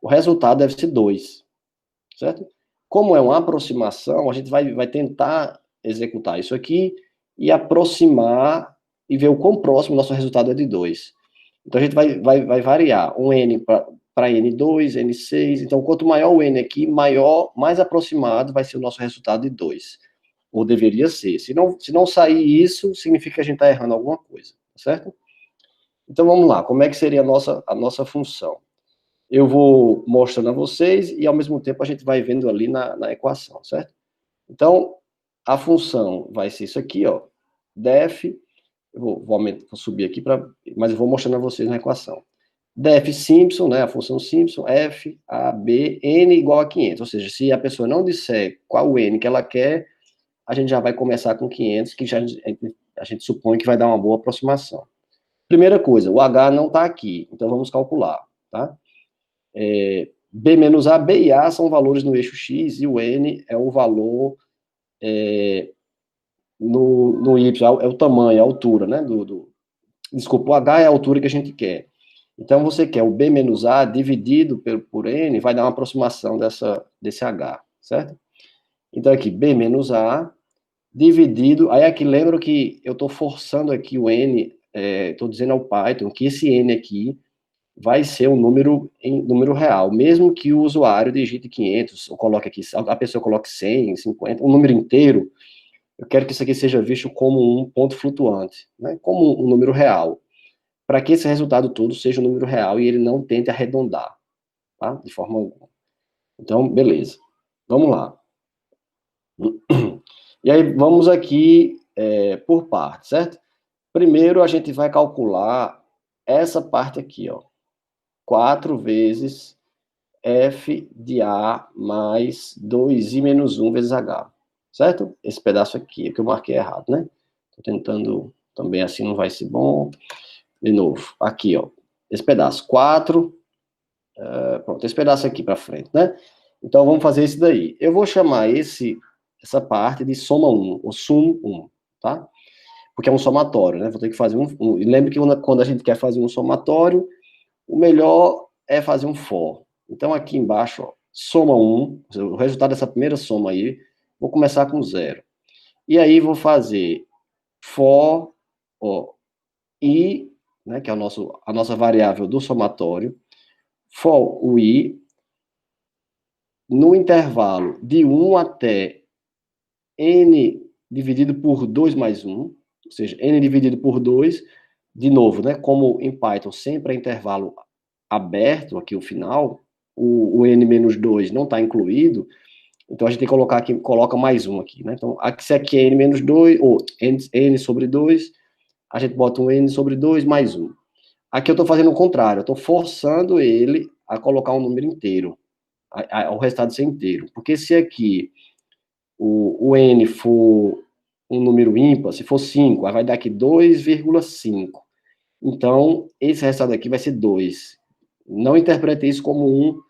Speaker 1: o resultado deve ser 2, certo? Como é uma aproximação, a gente vai tentar executar isso aqui e aproximar e ver o quão próximo o nosso resultado é de 2. Então, a gente vai variar um N para N2, N6, então, quanto maior o N aqui, mais aproximado vai ser o nosso resultado de 2. Ou deveria ser. Se não sair isso, significa que a gente está errando alguma coisa, certo? Então, vamos lá. Como é que seria a nossa função? Eu vou mostrando a vocês e, ao mesmo tempo, a gente vai vendo ali na equação, certo? Então, a função vai ser isso aqui, ó. Def, vou subir aqui, mas eu vou mostrando a vocês na equação. Def Simpson, né, a função Simpson, F, A, B, N igual a 500. Ou seja, se a pessoa não disser qual o N que ela quer, a gente já vai começar com 500, que já a gente supõe que vai dar uma boa aproximação. Primeira coisa, o H não está aqui, então vamos calcular, tá? B menos A, B e A são valores no eixo X, e o N é o valor no Y, é o tamanho, a altura, né? Desculpa, o H é a altura que a gente quer. Então, você quer o B menos A dividido por N, vai dar uma aproximação desse H, certo? Então, aqui, B menos A dividido, aí aqui lembra que eu estou forçando aqui o N, estou dizendo ao Python que esse N aqui vai ser um número em número real, mesmo que o usuário digite 500, ou coloque aqui, a pessoa coloque 100, 50, um número inteiro, eu quero que isso aqui seja visto como um ponto flutuante, né, como um número real, para que esse resultado todo seja um número real e ele não tente arredondar, tá, de forma alguma. Então, beleza. Vamos lá. E aí, vamos aqui por partes, certo? Primeiro, a gente vai calcular essa parte aqui, ó. 4 vezes F de A mais 2I menos 1 vezes H, certo? Esse pedaço aqui, é que eu marquei errado, né? Estou tentando também assim não vai ser bom. De novo, aqui, ó, esse pedaço, 4, pronto, esse pedaço aqui para frente, né? Então, vamos fazer isso daí. Eu vou chamar essa parte de soma 1, ou sum 1, tá? Porque é um somatório, né? Vou ter que fazer um. E lembre que quando a gente quer fazer um somatório, o melhor é fazer um for. Então, aqui embaixo, ó, soma 1, o resultado dessa primeira soma aí, vou começar com 0. E aí, vou fazer for, ó, i, né, que é a nossa variável do somatório, for o i, no intervalo de 1 até n dividido por 2 mais 1, ou seja, n dividido por 2, de novo, né, como em Python sempre é intervalo aberto, aqui o final, o n menos 2 não está incluído, então a gente tem que colocar aqui, coloca mais 1 aqui, né, então se aqui é n menos 2, ou n sobre 2, a gente bota um n sobre 2 mais 1. Aqui eu estou fazendo o contrário, eu estou forçando ele a colocar um número inteiro, o resultado ser inteiro, porque se aqui o n for um número ímpar, se for 5, aí vai dar aqui 2,5. Então, esse resultado aqui vai ser 2. Não interprete isso como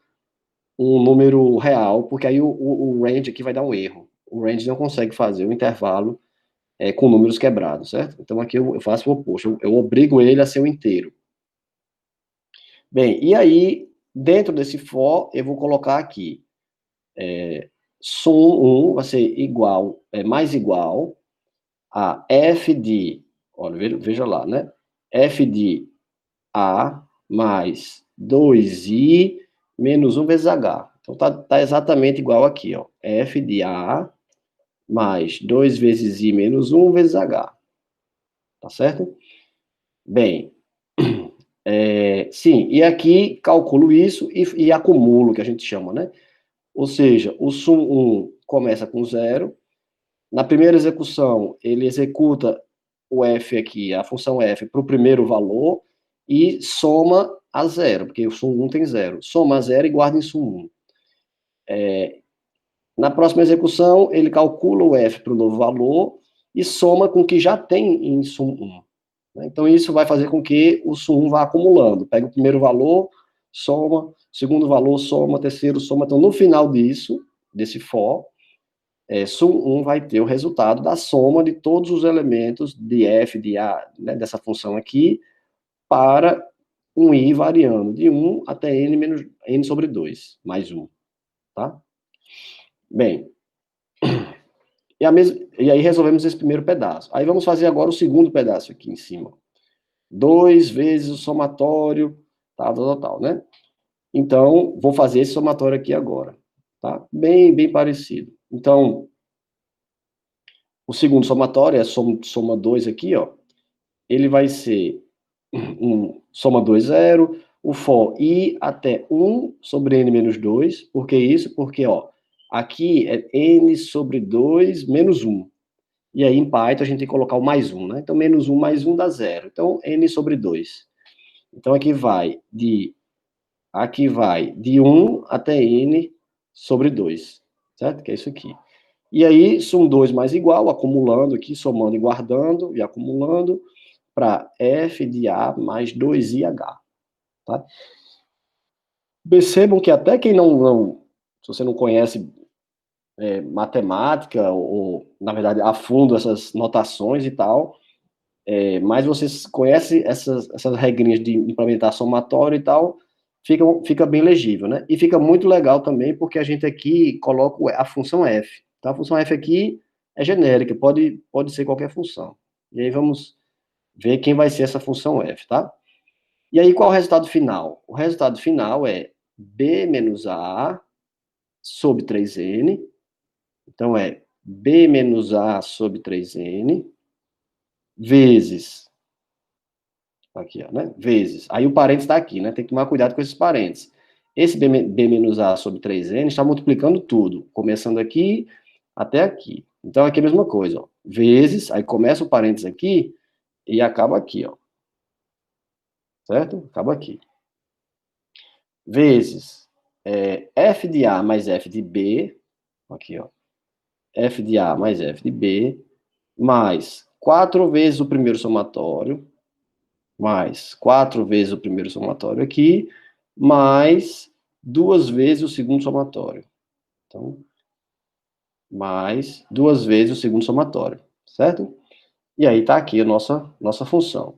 Speaker 1: um número real, porque aí o range aqui vai dar um erro. O range não consegue fazer o intervalo com números quebrados, certo? Então, aqui eu faço o oposto, eu obrigo ele a ser o inteiro. Bem, e aí, dentro desse for, eu vou colocar aqui, sum 1 vai ser igual, mais igual a f de, olha, veja lá, né? F de A mais 2i menos 1 vezes H. Então, tá exatamente igual aqui, ó. F de A mais 2 vezes i menos 1 vezes H. Tá certo? Bem, sim, e aqui calculo isso e acumulo, que a gente chama, né? Ou seja, o sum 1 começa com 0. Na primeira execução, ele executa o f aqui, a função f, para o primeiro valor e soma a 0, porque o sum 1 tem 0. Soma a 0 e guarda em sum 1. Na próxima execução, ele calcula o f para o novo valor e soma com o que já tem em sum 1. Então, isso vai fazer com que o sum 1 vá acumulando. Pega o primeiro valor, soma, segundo valor, soma, terceiro, soma. Então, no final desse for, sum 1 vai ter o resultado da soma de todos os elementos de f, de a, né, dessa função aqui, para um i variando de 1 até n menos n sobre 2, mais 1, tá? Bem, e aí resolvemos esse primeiro pedaço. Aí vamos fazer agora o segundo pedaço aqui em cima. 2 vezes o somatório, tal, né? Então, vou fazer esse somatório aqui agora, tá? Bem parecido. Então, o segundo somatório é soma 2 aqui, ó. Ele vai ser soma 2, 0, o for i até 1 sobre n menos 2. Por que isso? Porque, ó, aqui é n sobre 2 menos 1. E aí, em Python, a gente tem que colocar o mais 1, né? Então, menos 1 mais 1 dá 0. Então, n sobre 2. Então, aqui vai de 1 até n sobre 2, certo? Que é isso aqui. E aí, sum 2 mais igual, acumulando aqui, somando e guardando, e acumulando, para f de A mais 2IH. Tá? Percebam que até quem se você não conhece matemática, ou, na verdade, a fundo essas notações e tal, mas você conhece essas regrinhas de implementar somatório e tal, fica bem legível, né? E fica muito legal também, porque a gente aqui coloca a função f. Tá? A função f aqui é genérica, pode ser qualquer função. E aí vamos ver quem vai ser essa função f, tá? E aí, qual é o resultado final? O resultado final é b menos a sobre 3n. Então, é b menos a sobre 3n vezes, aqui, ó, né? Vezes. Aí o parênteses está aqui, né? Tem que tomar cuidado com esses parênteses. Esse b menos a sobre 3n está multiplicando tudo, começando aqui até aqui. Então, aqui é a mesma coisa, ó. Vezes, aí começa o parênteses aqui e acaba aqui, ó. Certo? Acaba aqui. Vezes f de A mais f de B, aqui, ó, f de A mais f de B, mais 4 vezes o primeiro somatório, mais 4 vezes o primeiro somatório aqui, mais 2 vezes o segundo somatório. Então, mais 2 vezes o segundo somatório, certo? E aí está aqui a nossa função.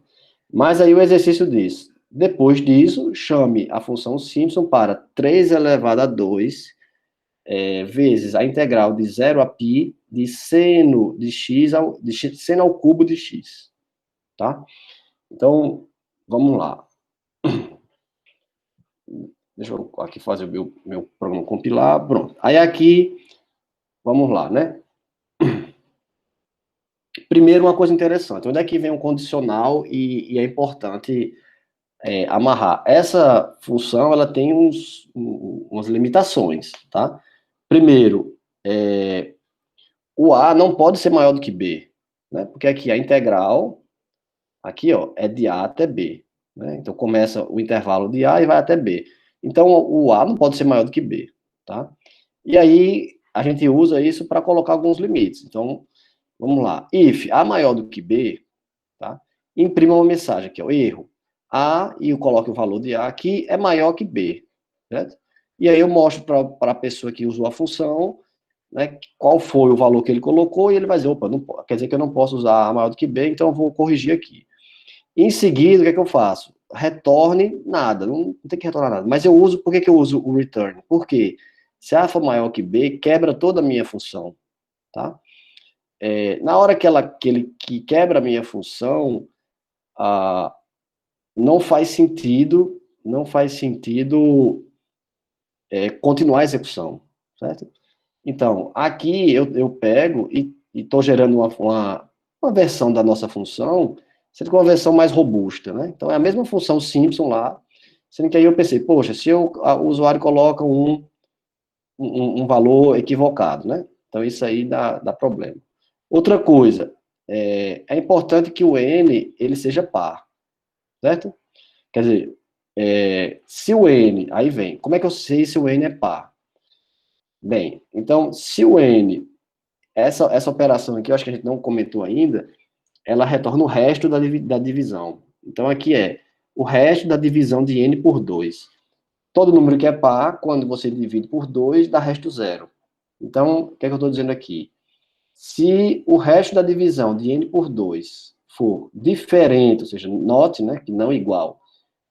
Speaker 1: Mas aí o exercício diz, depois disso, chame a função Simpson para 3 elevado a 2 vezes a integral de 0 a π de seno de x seno ao cubo de x, tá? Então, vamos lá. Deixa eu aqui fazer o meu programa compilar. Pronto. Aí aqui, vamos lá, né? Primeiro, uma coisa interessante. Onde é que vem um condicional e é importante amarrar? Essa função, ela tem umas limitações, tá? Primeiro, o A não pode ser maior do que B, né? Porque aqui a integral, aqui, ó, é de A até B, né? Então, começa o intervalo de A e vai até B. Então, o A não pode ser maior do que B, tá? E aí, a gente usa isso para colocar alguns limites. Então, vamos lá. If A maior do que B, tá? Imprima uma mensagem aqui, ó, erro. A, e eu coloco o valor de A aqui, é maior que B, certo? E aí eu mostro para a pessoa que usou a função, né, qual foi o valor que ele colocou, e ele vai dizer, opa, não, quer dizer que eu não posso usar A maior do que B, então eu vou corrigir aqui. Em seguida, o que é que eu faço? Retorne nada, não tem que retornar nada. Mas eu uso, por que que eu uso o return? Porque se A for maior que B, quebra toda a minha função, tá? Na hora que quebra a minha função, não faz sentido continuar a execução, certo? Então, aqui eu pego e estou gerando uma versão da nossa função, sendo que uma versão mais robusta, né? Então, é a mesma função Simpson lá, sendo que aí eu pensei, poxa, se o usuário coloca um valor equivocado, né? Então, isso aí dá problema. Outra coisa, é importante que o n, ele seja par, certo? Quer dizer, se o n, aí vem, como é que eu sei se o n é par? Bem, então, se o n, essa operação aqui, eu acho que a gente não comentou ainda, ela retorna o resto da divisão. Então, aqui é o resto da divisão de n por 2. Todo número que é par, quando você divide por 2, dá resto zero. Então, o que é que eu estou dizendo aqui? Se o resto da divisão de n por 2 for diferente, ou seja, note, né, que não igual,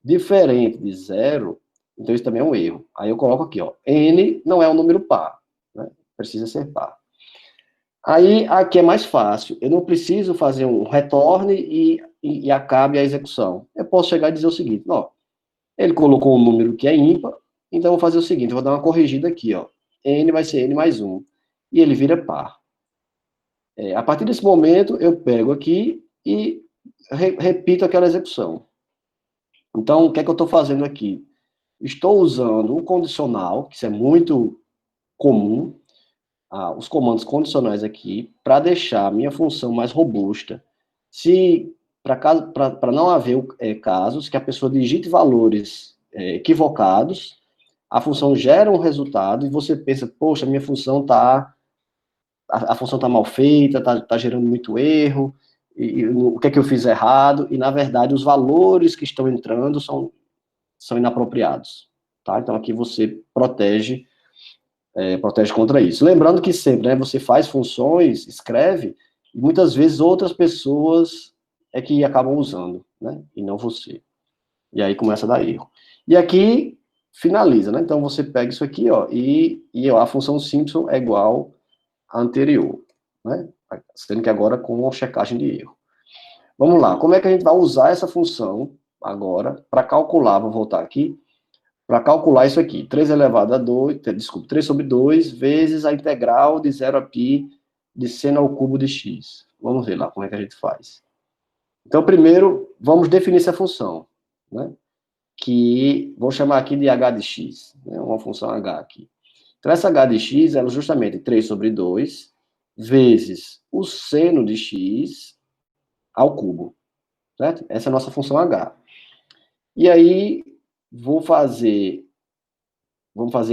Speaker 1: diferente de zero, então isso também é um erro. Aí eu coloco aqui, ó, n não é um número par, né? Precisa ser par. Aí aqui é mais fácil, eu não preciso fazer um retorne e acabe a execução. Eu posso chegar e dizer o seguinte, ó, ele colocou um número que é ímpar, então eu vou fazer o seguinte, eu vou dar uma corrigida aqui, ó, n vai ser n mais 1, e ele vira par. A partir desse momento, eu pego aqui e repito aquela execução. Então, o que é que eu estou fazendo aqui? Estou usando um condicional, que isso é muito comum, os comandos condicionais aqui, para deixar a minha função mais robusta. Se, para não haver casos que a pessoa digite valores equivocados, a função gera um resultado e você pensa, poxa, minha função está a função está mal feita, está gerando muito erro, e o que é que eu fiz errado, e na verdade os valores que estão entrando são inapropriados, tá? Então aqui você protege contra isso. Lembrando que sempre, né, você faz funções, escreve, e muitas vezes outras pessoas é que acabam usando, né, e não você. E aí começa a dar erro. E aqui finaliza, né? Então você pega isso aqui, ó, e a função Simpson é igual anterior, né? Sendo que agora com a checagem de erro. Vamos lá, como é que a gente vai usar essa função agora para calcular, vou voltar aqui, para calcular isso aqui, 3 elevado a 2, desculpa, 3 sobre 2 vezes a integral de 0 a π de seno ao cubo de x. Vamos ver lá como é que a gente faz. Então, primeiro, vamos definir essa função, né? Que vou chamar aqui de h de x, né? Uma função h aqui. Então, essa h de x é justamente 3 sobre 2 vezes o seno de x ao cubo, certo? Essa é a nossa função h. E aí, vamos fazer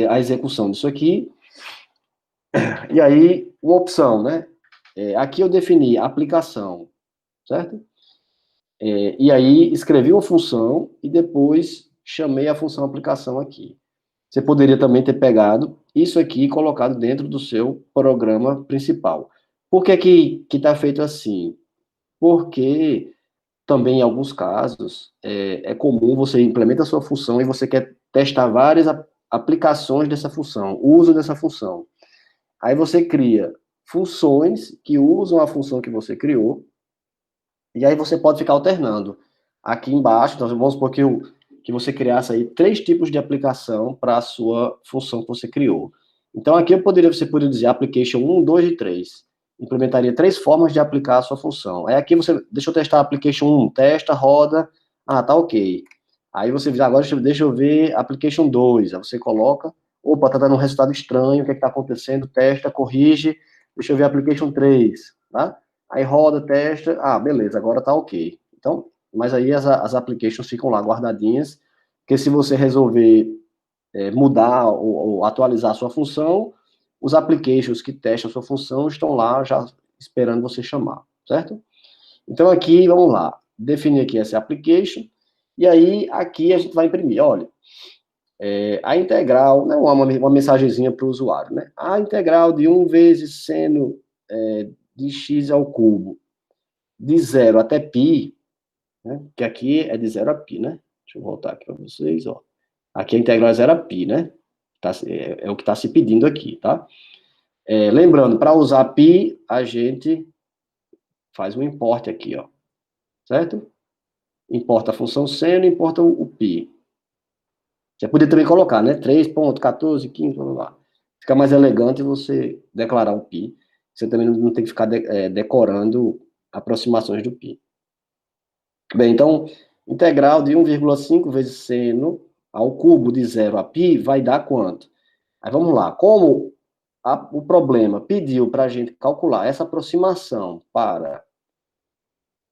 Speaker 1: a execução disso aqui. E aí, uma opção, né? Aqui eu defini a aplicação certo? E aí, escrevi uma função e depois chamei a função aplicação aqui. Você poderia também ter pegado isso aqui e colocado dentro do seu programa principal. Por que que está feito assim? Porque também, em alguns casos, é comum você implementa a sua função e você quer testar várias aplicações dessa função, o uso dessa função. Aí você cria funções que usam a função que você criou, e aí você pode ficar alternando. Aqui embaixo, então vamos supor que você criasse aí 3 tipos de aplicação para a sua função que você criou. Então aqui você poderia dizer application 1, 2 e 3. Implementaria 3 formas de aplicar a sua função. Aí aqui deixa eu testar application 1, testa, roda, tá ok. Aí você diz, agora deixa eu ver application 2. Aí você coloca, opa, tá dando um resultado estranho, o que está acontecendo? Testa, corrige, deixa eu ver application 3, tá? Aí roda, testa, beleza, agora tá ok. Então, mas aí as applications ficam lá guardadinhas, porque se você resolver mudar ou atualizar a sua função, os applications que testam a sua função estão lá já esperando você chamar, certo? Então aqui, vamos lá, definir aqui essa application, e aí aqui a gente vai imprimir, olha, a integral, não uma mensagenzinha para o usuário, né? A integral de 1 vezes seno de x ao cubo, de 0 até π, né? Que aqui é de 0 a π, né? Deixa eu voltar aqui para vocês, ó. Aqui a integral é 0 a π, né? É o que está se pedindo aqui, tá? Lembrando, para usar π, a gente faz um import aqui, ó. Certo? Importa a função seno, importa o π. Você poderia também colocar, né? 3.14, 15, blá, blá, blá. Fica mais elegante você declarar o π. Você também não tem que ficar decorando aproximações do π. Bem, então, integral de 1,5 vezes seno ao cubo de 0 a π vai dar quanto? Aí vamos lá. Como o problema pediu para a gente calcular essa aproximação para,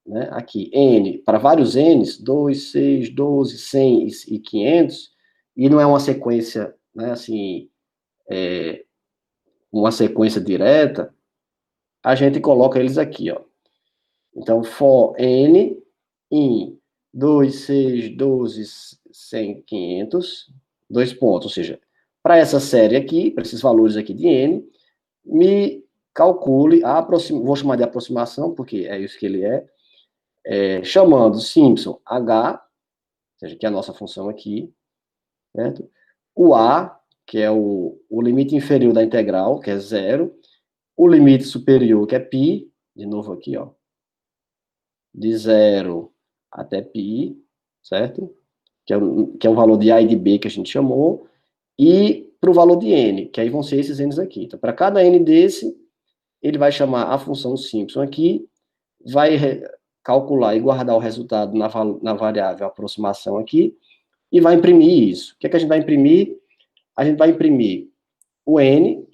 Speaker 1: né, aqui, n, para vários n's, 2, 6, 12, 100 e 500, e não é uma sequência, né, assim, uma sequência direta, a gente coloca eles aqui, ó. Então, for n em 2, 6, 12, 100, 500, 2 pontos, ou seja, para essa série aqui, para esses valores aqui de n, me calcule vou chamar de aproximação, porque é isso que ele chamando Simpson H, ou seja, que é a nossa função aqui, certo? O A, que é o limite inferior da integral, que é 0, o limite superior, que é π, de novo aqui, ó, de 0 até π, certo? Que é o valor de A e de B que a gente chamou, e para o valor de n, que aí vão ser esses n's aqui. Então, para cada n desse, ele vai chamar a função Simpson aqui, vai calcular e guardar o resultado na variável aproximação aqui, e vai imprimir isso. O que é que a gente vai imprimir? A gente vai imprimir o n,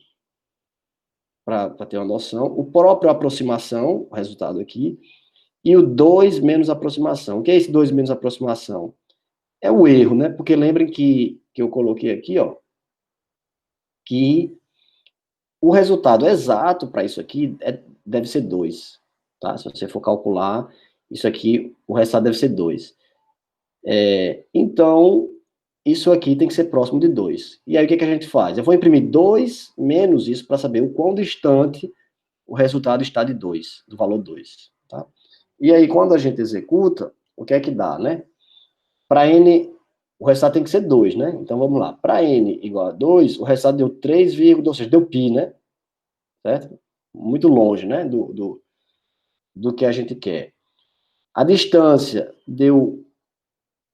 Speaker 1: para ter uma noção, o próprio aproximação, o resultado aqui, e o 2 menos aproximação. O que é esse 2 menos aproximação? É o erro, né? Porque lembrem que eu coloquei aqui, ó, que o resultado exato para isso aqui deve ser 2, tá? Se você for calcular, isso aqui, o resultado deve ser 2. Então, isso aqui tem que ser próximo de 2. E aí, o que a gente faz? Eu vou imprimir 2 menos isso para saber o quão distante o resultado está de 2, do valor 2, tá? E aí, quando a gente executa, o que é que dá, né? Para n, o resultado tem que ser 2, né? Então, vamos lá. Para n igual a 2, o resultado deu 3, ou seja, deu π, né? Certo? Muito longe, né? Do que a gente quer. A distância deu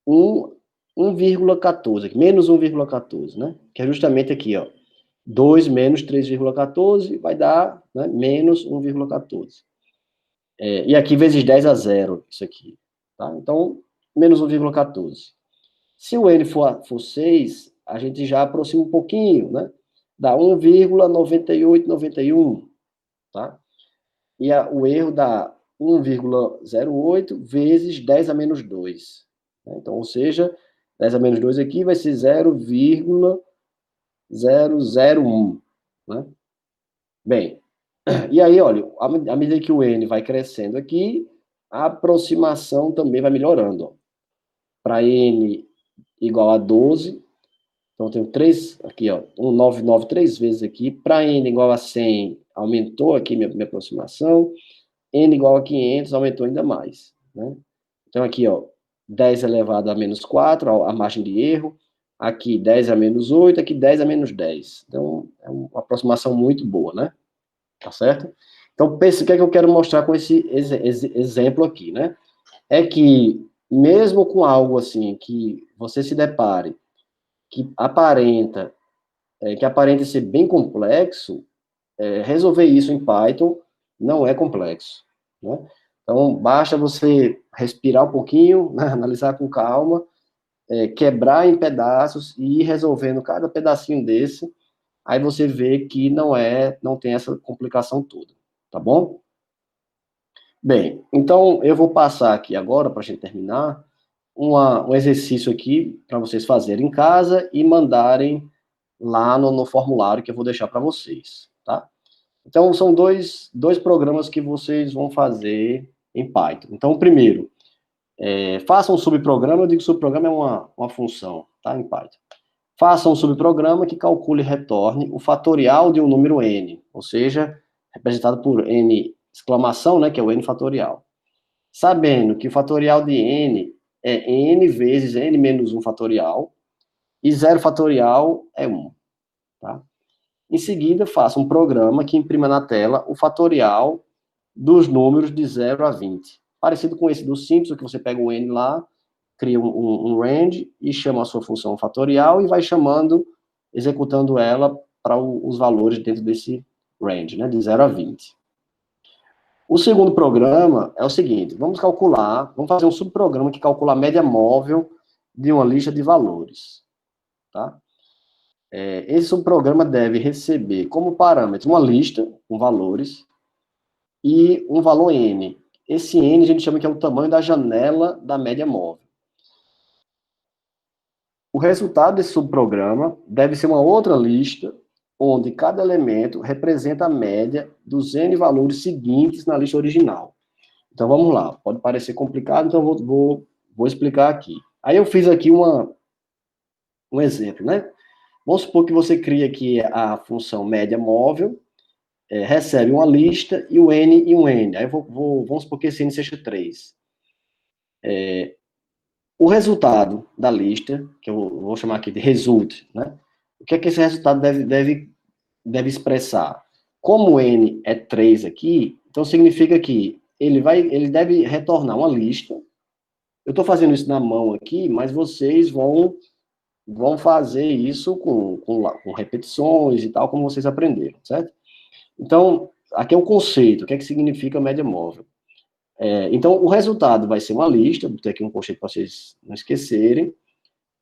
Speaker 1: 1,14, menos 1,14, né? Que é justamente aqui, ó. 2 menos 3,14 vai dar, né, menos 1,14. E aqui vezes 10 a 0, isso aqui. Tá? Então, menos 1,14. Se o n for 6, a gente já aproxima um pouquinho, né? Dá 1,9891, tá? E o erro dá 1,08 vezes 10 a menos 2. Né? Então, ou seja, 10 a menos 2 aqui vai ser 0,001. Né? Bem, e aí, olha, à medida que o n vai crescendo aqui, a aproximação também vai melhorando. Para n igual a 12, então eu tenho 3, aqui, ó, 199 3 vezes aqui. Para n igual a 100, aumentou aqui minha aproximação. N igual a 500, aumentou ainda mais, né? Então, aqui, ó, 10 elevado a menos 4, a margem de erro. Aqui, 10 a menos 8, aqui, 10 a menos 10. Então, é uma aproximação muito boa, né? Tá certo? Então, pense, o que é que eu quero mostrar com esse exemplo aqui, né? É que, mesmo com algo assim, que você se depare, que aparenta ser bem complexo, resolver isso em Python não é complexo, né? Então, basta você respirar um pouquinho, né, analisar com calma, quebrar em pedaços e ir resolvendo cada pedacinho desse, aí você vê que não tem essa complicação toda, tá bom? Bem, então eu vou passar aqui agora, para a gente terminar, um exercício aqui para vocês fazerem em casa e mandarem lá no formulário que eu vou deixar para vocês, tá? Então, são dois programas que vocês vão fazer em Python. Então, o primeiro, faça um subprograma. Eu digo que subprograma é uma função, tá, em Python. Faça um subprograma que calcule e retorne o fatorial de um número n, ou seja, representado por n exclamação, né, que é o n fatorial. Sabendo que o fatorial de n é n vezes n menos 1 fatorial, e 0 fatorial é 1, tá? Em seguida, faça um programa que imprima na tela o fatorial dos números de 0 a 20. Parecido com esse do Simpson, que você pega o n lá, cria um range e chama a sua função fatorial e vai chamando, executando ela para os valores dentro desse range, né, de 0 a 20. O segundo programa é o seguinte, vamos fazer um subprograma que calcula a média móvel de uma lista de valores, tá? Esse subprograma deve receber como parâmetro uma lista com valores e um valor n. Esse n a gente chama que é o tamanho da janela da média móvel. O resultado desse subprograma deve ser uma outra lista, onde cada elemento representa a média dos n valores seguintes na lista original. Então, vamos lá. Pode parecer complicado, então vou explicar aqui. Aí eu fiz aqui um exemplo, né? Vamos supor que você cria aqui a função média móvel, recebe uma lista e o n e um n. Aí vamos supor que esse n seja 3. O resultado da lista, que eu vou chamar aqui de result, né? O que é que esse resultado deve expressar? Como n é 3 aqui, então significa que ele deve retornar uma lista. Eu estou fazendo isso na mão aqui, mas vocês vão fazer isso com repetições e tal, como vocês aprenderam, certo? Então, aqui é o conceito, o que é que significa média móvel. Então, o resultado vai ser uma lista, vou ter aqui um conceito para vocês não esquecerem,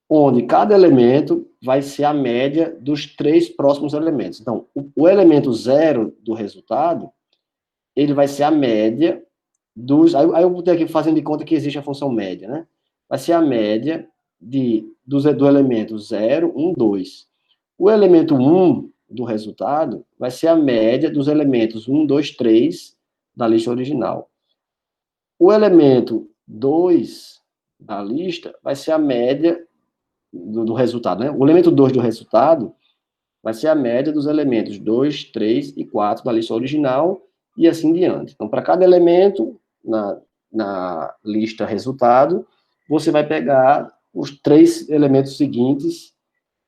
Speaker 1: onde cada elemento vai ser a média dos 3 próximos elementos. Então, o elemento 0 do resultado, ele vai ser a média dos... Aí eu vou ter aqui fazendo de conta que existe a função média, né? Vai ser a média do elemento 0, 1, 2. O elemento 1 do resultado vai ser a média dos elementos 1, 2, 3 da lista original. O elemento 2 da lista vai ser a média do resultado, né? O elemento 2 do resultado vai ser a média dos elementos 2, 3 e 4 da lista original e assim diante. Então, para cada elemento na lista resultado, você vai pegar os 3 elementos seguintes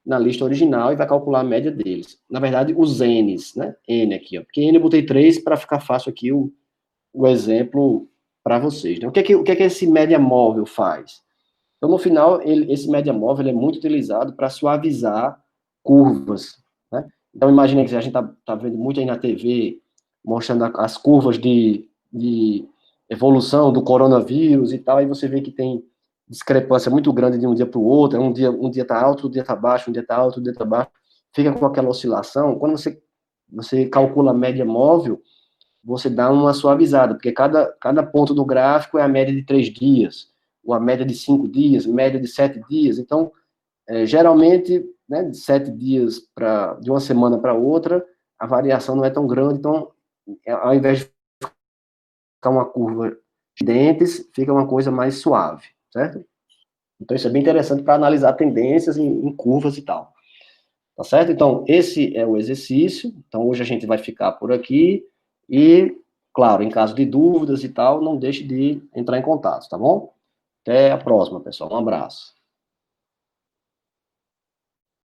Speaker 1: na lista original e vai calcular a média deles. Na verdade, os n's, né? N aqui, ó. Porque n eu botei 3 para ficar fácil aqui o exemplo para vocês, né? O que é que esse média móvel faz? Então, no final, esse média móvel é muito utilizado para suavizar curvas, né? Então, imagine que a gente tá vendo muito aí na TV, mostrando as curvas de evolução do coronavírus e tal, aí você vê que tem discrepância muito grande de um dia para o outro, um dia tá alto, outro dia tá baixo, um dia tá alto, outro dia tá baixo, fica com aquela oscilação. Quando você calcula a média móvel, você dá uma suavizada, porque cada ponto do gráfico é a média de 3 dias, ou a média de 5 dias, média de 7 dias. Então, geralmente, né, de 7 dias de uma semana para outra, a variação não é tão grande. Então, ao invés de ficar uma curva dentes, fica uma coisa mais suave, certo? Então, isso é bem interessante para analisar tendências em curvas e tal. Tá certo? Então, esse é o exercício. Então, hoje a gente vai ficar por aqui. E, claro, em caso de dúvidas e tal, não deixe de entrar em contato, tá bom? Até a próxima, pessoal. Um abraço.